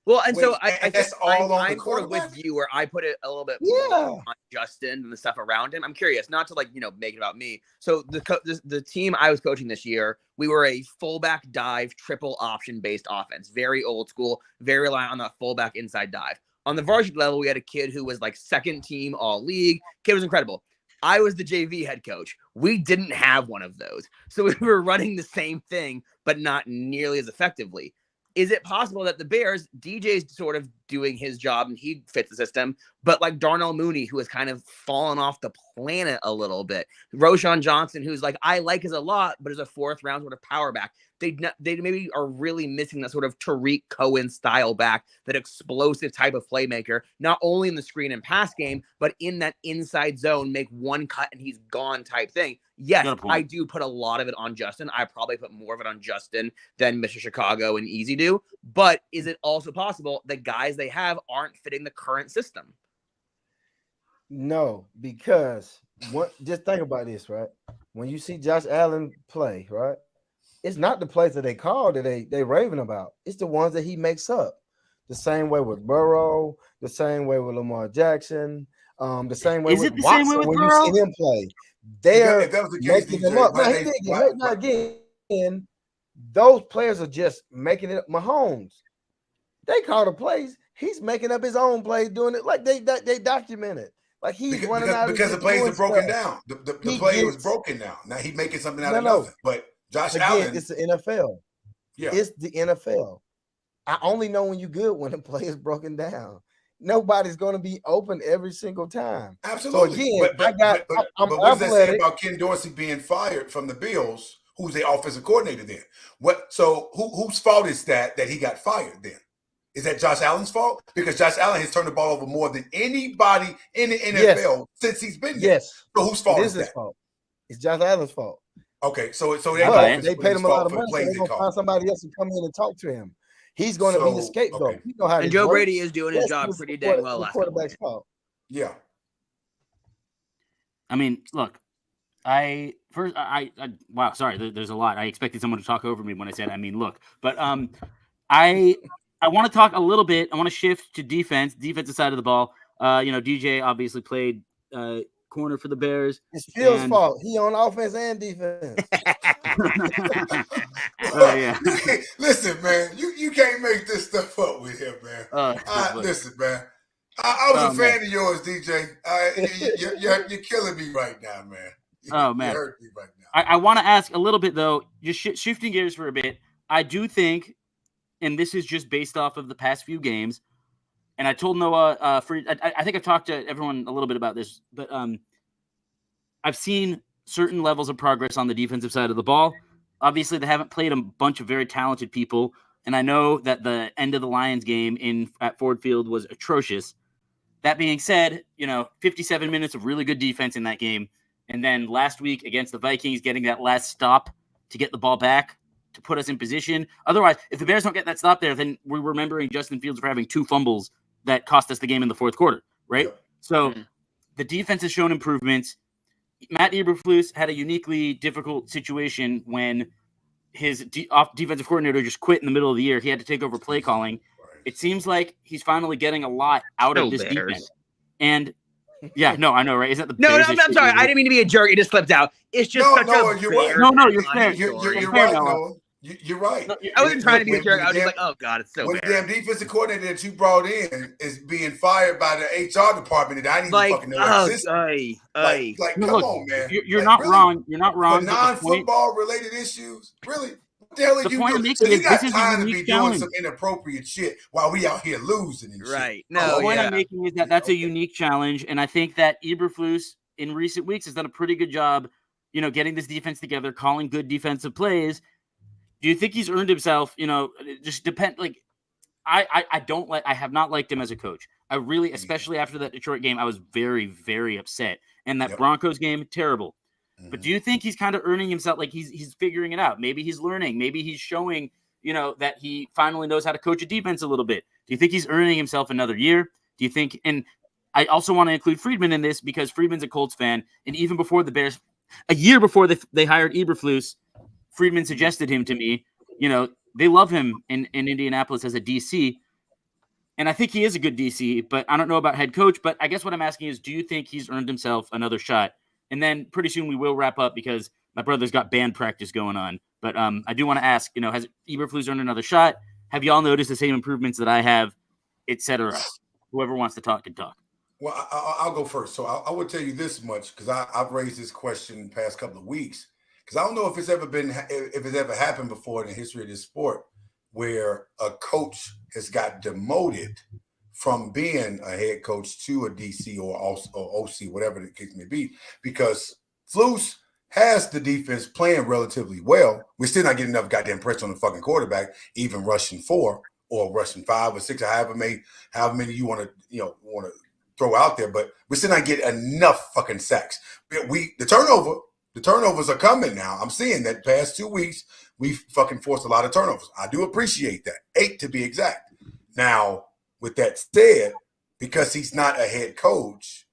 Well, and so I guess I'm more with you, where I put it a little bit more on Justin and the stuff around him. I'm curious, not to make it about me. So the team I was coaching this year, we were a fullback dive triple option based offense, very old school, very reliant on that fullback inside dive. On the varsity level, we had a kid who was like second team all league. Kid was incredible. I was the JV head coach. We didn't have one of those. So we were running the same thing, but not nearly as effectively. Is it possible that the Bears, DJ's sort of doing his job and he fits the system, but like Darnell Mooney, who has kind of fallen off the planet a little bit, Roshan Johnson, who's like, I like as a lot, but is a 4th round sort of power back. They maybe are really missing that sort of Tariq Cohen style back, that explosive type of playmaker, not only in the screen and pass game, but in that inside zone, make one cut and he's gone type thing. Yes, I do put a lot of it on Justin. I probably put more of it on Justin than Mr. Chicago and Easy do. But is it also possible the guys they have aren't fitting the current system? No, because just think about this, right? When you see Josh Allen play, right? It's not the plays that they call that they raving about. It's the ones that he makes up. The same way with Burrow, the same way with Lamar Jackson, the same way with Watson when you see him play. They're making them up. Now again, those players are just making it up. Mahomes, they call the plays. He's making up his own plays, doing it like they document it. Like he's running out because the plays are broken down. The play was broken now. Now he's making something out of nothing. But Josh Allen, it's the NFL. Yeah, it's the NFL. I only know when you're good when the play is broken down. Nobody's going to be open every single time. Absolutely. So again, but what does that say about Ken Dorsey being fired from the Bills, who's the offensive coordinator then? So whose fault is that he got fired then? Is that Josh Allen's fault? Because Josh Allen has turned the ball over more than anybody in the NFL since he's been there. Yes. So whose fault is that? His fault. It's Josh Allen's fault. Okay, so they paid him a lot of money, so they're going to find somebody else to come in and talk to him. He's going to be the scapegoat. Okay. You know how and Joe Brady is doing his job pretty dang well last quarterback's fault. Yeah. I mean, look, wow, sorry, there's a lot. I expected someone to talk over me when I said, I mean, look, but I want to talk a little bit. I want to shift to defensive side of the ball. DJ obviously played corner for the Bears. It's Phil's fault. He on offense and defense. Oh yeah. Listen, man, you can't make this stuff up with him, man. Listen, man. I was a fan of yours, DJ. You're killing me right now, man. Oh man, you hurt me right now. I want to ask a little bit though, just shifting gears for a bit. I do think, and this is just based off of the past few games, and I told Noah, I think I've talked to everyone a little bit about this, but I've seen certain levels of progress on the defensive side of the ball. Obviously, they haven't played a bunch of very talented people, and I know that the end of the Lions game at Ford Field was atrocious. That being said, 57 minutes of really good defense in that game, And then last week against the Vikings, getting that last stop to get the ball back to put us in position. Otherwise, if the Bears don't get that stop there, then we're remembering Justin Fields for having 2 fumbles that cost us the game in the fourth quarter, right? Yep. So the defense has shown improvements. Matt Eberflus had a uniquely difficult situation when his defensive coordinator just quit in the middle of the year. He had to take over play calling. It seems like he's finally getting a lot out of this defense. And yeah, no, I know, right? Is that the No, Bears I'm sorry. I didn't mean to be a jerk. It just slipped out. It's just such a you're Bears right. No, you're fair. You're fair, right, Noah. Noah. You're right. No, I wasn't trying to be a When jerk. I was the just like, oh God, it's so when bad. the damn defensive coordinator that you brought in is being fired by the HR department that I didn't even fucking know existed. Like, No, come look, on, man. You're Like, not really? wrong. You're not wrong. For but the point- non-football related issues, really? What the hell are The you point I'm doing? making So you is got this is a time to be unique doing challenge. some inappropriate shit while we out here losing and shit. Right. The No, point yeah. I'm making is that's a unique challenge, and I think that Eberflus in recent weeks has done a pretty good job, getting this defense together, calling good defensive plays. Do you think he's earned himself? Just depend. Like, I have not liked him as a coach. I really, especially after that Detroit game, I was very, very upset. And that Broncos game, terrible. But do you think he's kind of earning himself? Like he's figuring it out. Maybe he's learning. Maybe he's showing, that he finally knows how to coach a defense a little bit. Do you think he's earning himself another year? Do you think? And I also want to include Friedman in this because Friedman's a Colts fan, and even before the Bears, a year before they hired Eberflus, Friedman suggested him to me. They love him in Indianapolis as a DC, and I think he is a good DC, but I don't know about head coach. But I guess what I'm asking is, do you think he's earned himself another shot? And then pretty soon we will wrap up because my brother's got band practice going on. But I do want to ask, has Eberflus earned another shot? Have y'all noticed the same improvements that I have, etc.? Whoever wants to talk can talk. Well, I'll go first. So I would tell you this much because I've raised this question the past couple of weeks because I don't know if it's ever happened before in the history of this sport where a coach has got demoted from being a head coach to a DC or OC, whatever the case may be, because Flus has the defense playing relatively well. We're still not getting enough goddamn pressure on the fucking quarterback, even rushing 4 or rushing 5 or 6 or however many you want to throw out there, but we're still not getting enough fucking sacks. The turnovers are coming now. I'm seeing that past 2 weeks we've fucking forced a lot of turnovers. I do appreciate that, 8 to be exact. Now, with that said, because he's not a head coach,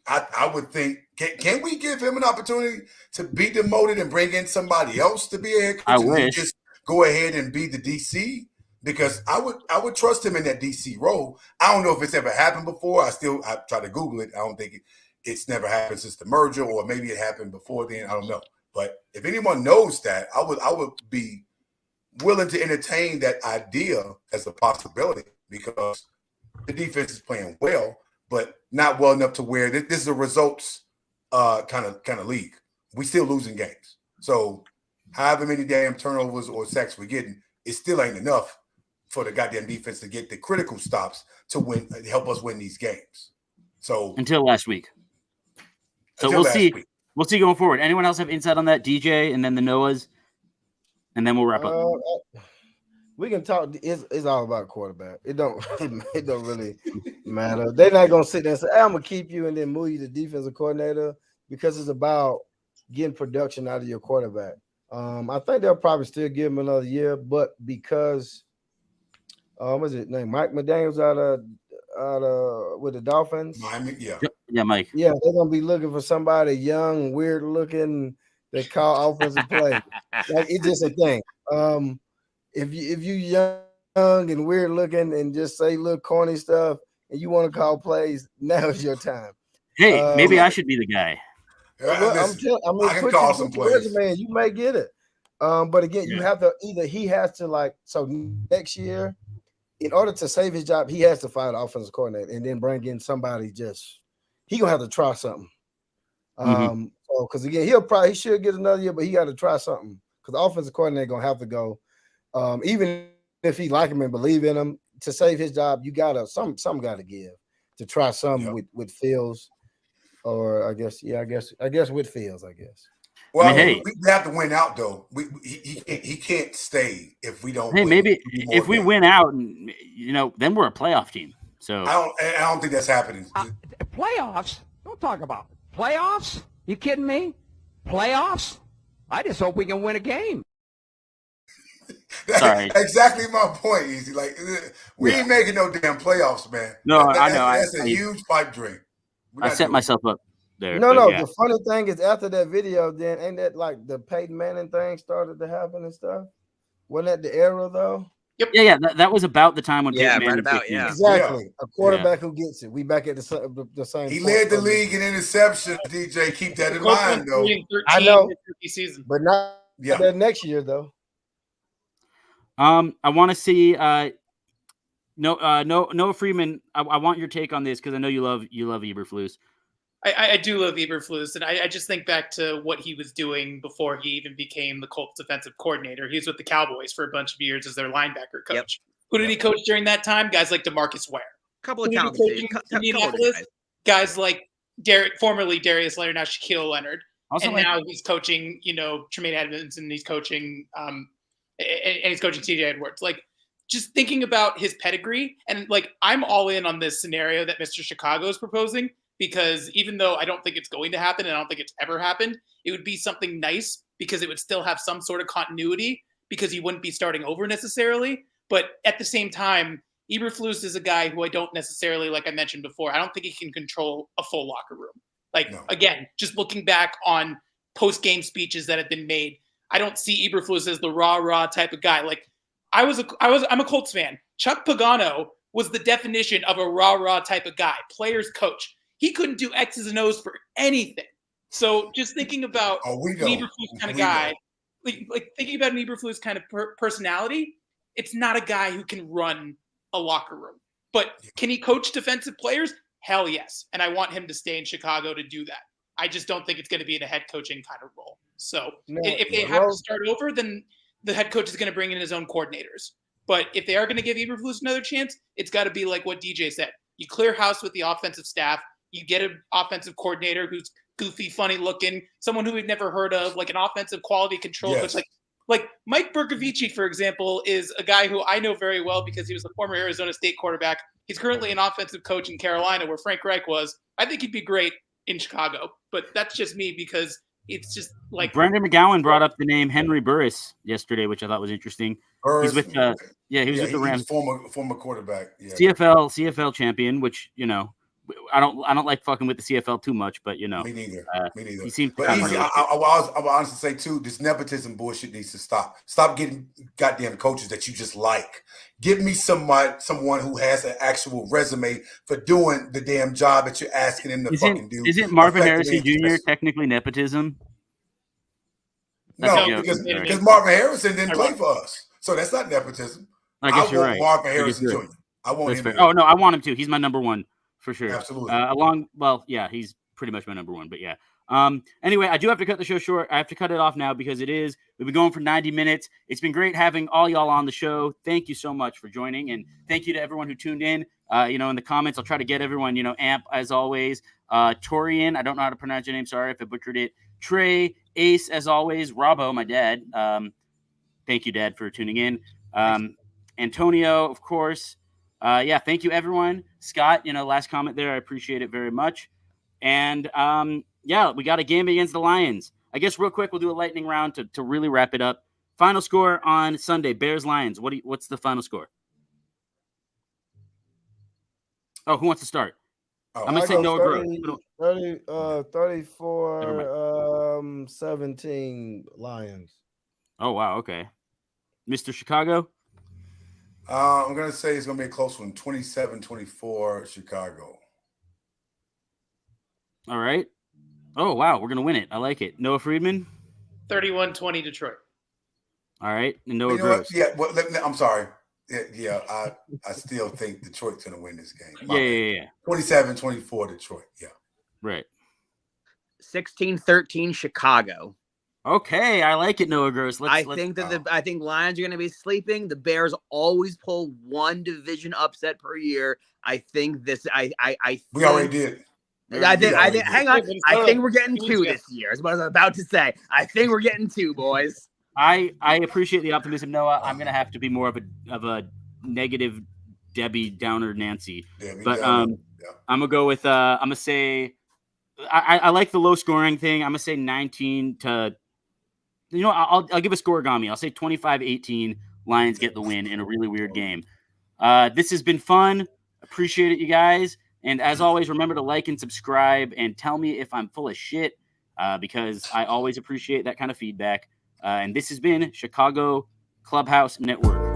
I would think, can we give him an opportunity to be demoted and bring in somebody else to be a head coach? I wish. Just go ahead and be the DC. Because I would trust him in that DC role. I don't know if it's ever happened before. I try to Google it. I don't think it's never happened since the merger, or maybe it happened before then. I don't know. But if anyone knows that, I would be willing to entertain that idea as a possibility because the defense is playing well, but not well enough to where this is a results kind of league. We still losing games. So however many damn turnovers or sacks we're getting, it still ain't enough for the goddamn defense to get the critical stops to help us win these games. So until last week. So we'll see. Week. We'll see going forward. Anyone else have insight on that, DJ, and then the Noahs, and then we'll wrap up. We can talk. It's all about quarterback. It don't really matter. They're not gonna sit there and say, "I'm gonna keep you," and then move you to defensive coordinator because it's about getting production out of your quarterback. I think they'll probably still give him another year, but because what's his name? Mike McDaniel's out of with the Dolphins. Miami, Yeah, Mike. Yeah, they're gonna be looking for somebody young, weird looking that call offensive play. Like it's just a thing. If you young and weird looking and just say little corny stuff and you want to call plays, now is your time. Hey, maybe I should be the guy. Well, I can call some plays. Man, you may get it. But again, you have to he has to so next year, in order to save his job, he has to fire the offensive coordinator and then bring in somebody he gonna have to try something. So because again, he should get another year, but he got to try something because the offensive coordinator gonna have to go. Even if he like him and believe in him, to save his job, you gotta some gotta give to try something with Fields. Or I guess with Fields, I guess. Well, we have to win out though. He can't stay if we don't. Hey, maybe if we win out, and then we're a playoff team. So I don't think that's happening. Playoffs? Don't talk about Playoffs? You kidding me? Playoffs? I just hope we can win a game. Sorry. Exactly my point, Easy. Like, we ain't making no damn playoffs, man. No, I know. That's a huge pipe dream. I set myself up there. No. Yeah. The funny thing is, after that video, then ain't that like the Peyton Manning thing started to happen and stuff? Wasn't that the era though? Yep. Yeah. That was about the time when Yeah, Peyton Manning right about, kicked in. yeah. Exactly. A quarterback who gets it. We back at the same. He point. led the league in interceptions, DJ. Keep that in Colts mind, went though. 3-13 I know. this rookie season. But not that next year though. I want to see Noah Friedman. I want your take on this because I know you love Eberflus. I do love Eberflus, and I just think back to what he was doing before he even became the Colts defensive coordinator. He was with the Cowboys for a bunch of years as their linebacker coach. Yep. Who did he coach during that time? Guys like DeMarcus Ware. A couple of talented guys like formerly Darius Leonard, now Shaquille Leonard. Also, and now he's coaching, Tremaine Edmonds, and he's coaching and he's coaching TJ Edwards. Like, just thinking about his pedigree, and like, I'm all in on this scenario that Mr. Chicago is proposing, because even though I don't think it's going to happen, and I don't think it's ever happened, it would be something nice because it would still have some sort of continuity, because he wouldn't be starting over necessarily. But at the same time, Eberflus is a guy who I don't necessarily, like I mentioned before, I don't think he can control a full locker room. Like, again, just looking back on post-game speeches that have been made, I don't see Eberflus as the rah-rah type of guy. Like, I'm a Colts fan. Chuck Pagano was the definition of a rah-rah type of guy, player's coach. He couldn't do X's and O's for anything. So just thinking about an Eberflus kind of guy, like thinking about an Eberflus kind of personality, it's not a guy who can run a locker room. But can he coach defensive players? Hell yes. And I want him to stay in Chicago to do that. I just don't think it's going to be in a head coaching kind of role. So if they have to start over, then the head coach is going to bring in his own coordinators. But if they are going to give Eberflus another chance, it's got to be like what DJ said. You clear house with the offensive staff. You get an offensive coordinator who's goofy, funny looking, someone who we've never heard of, like an offensive quality control coach. Like Mike Bercovici, for example, is a guy who I know very well because he was the former Arizona State quarterback. He's currently an offensive coach in Carolina, where Frank Reich was. I think he'd be great in Chicago, but that's just me because it's just like Brendan McGowan brought up the name Henry Burris yesterday, which I thought was interesting. Burris, he's with with the Rams, former quarterback, CFL champion, which I don't like fucking with the CFL too much, but me neither. He seems. But easy. I will honestly say too, this nepotism bullshit needs to stop. Stop getting goddamn coaches that you just like. Give me someone who has an actual resume for doing the damn job that you're asking him to fucking do. Isn't Marvin Harrison Jr. technically nepotism? No, because Marvin Harrison didn't play for us, so that's not nepotism. I guess you're right. Marvin Harrison Jr. I want him. Oh no, I want him to. He's my number one for sure. Absolutely. He's pretty much my number one. But yeah. Anyway, I do have to cut the show short. I have to cut it off now because we've been going for 90 minutes. It's been great having all y'all on the show. Thank you so much for joining, and thank you to everyone who tuned in. In the comments, I'll try to get everyone. Amp as always. Torian, I don't know how to pronounce your name. Sorry if I butchered it. Trey, Ace as always. Robbo, my dad. Thank you, Dad, for tuning in. Antonio, of course. Thank you, everyone. Scott, last comment there. I appreciate it very much. And we got a game against the Lions. I guess real quick, we'll do a lightning round to really wrap it up. Final score on Sunday, Bears-Lions. What's the final score? Oh, who wants to start? I'm going to say Noah Gross. 34-17 Lions. Oh, wow. Okay. Mr. Chicago? I'm going to say it's going to be a close one, 27-24 Chicago. All right. Oh, wow. We're going to win it. I like it. Noah Friedman? 31-20 Detroit. All right. And Noah Gross. Yeah, I'm sorry. Yeah, I still think Detroit's going to win this game. Yeah. 27-24 Detroit. Yeah. Right. 16-13 Chicago. Okay, I like it, Noah Gross. I think Lions are going to be sleeping. The Bears always pull one division upset per year. I think this. We already did. I think. Hang on. I think we're getting two this year. Is what I was about to say. I think we're getting two, boys. I appreciate the optimism, Noah. I'm gonna have to be more of a negative Debbie Downer Nancy, I'm gonna go with I'm gonna say I like the low scoring thing. I'm gonna say 19 to. I'll give a scoregami. I'll say 25-18. Lions get the win in a really weird game. This has been fun. Appreciate it, you guys. And as always, remember to like and subscribe and tell me if I'm full of shit because I always appreciate that kind of feedback. And this has been Chicago Clubhouse Network.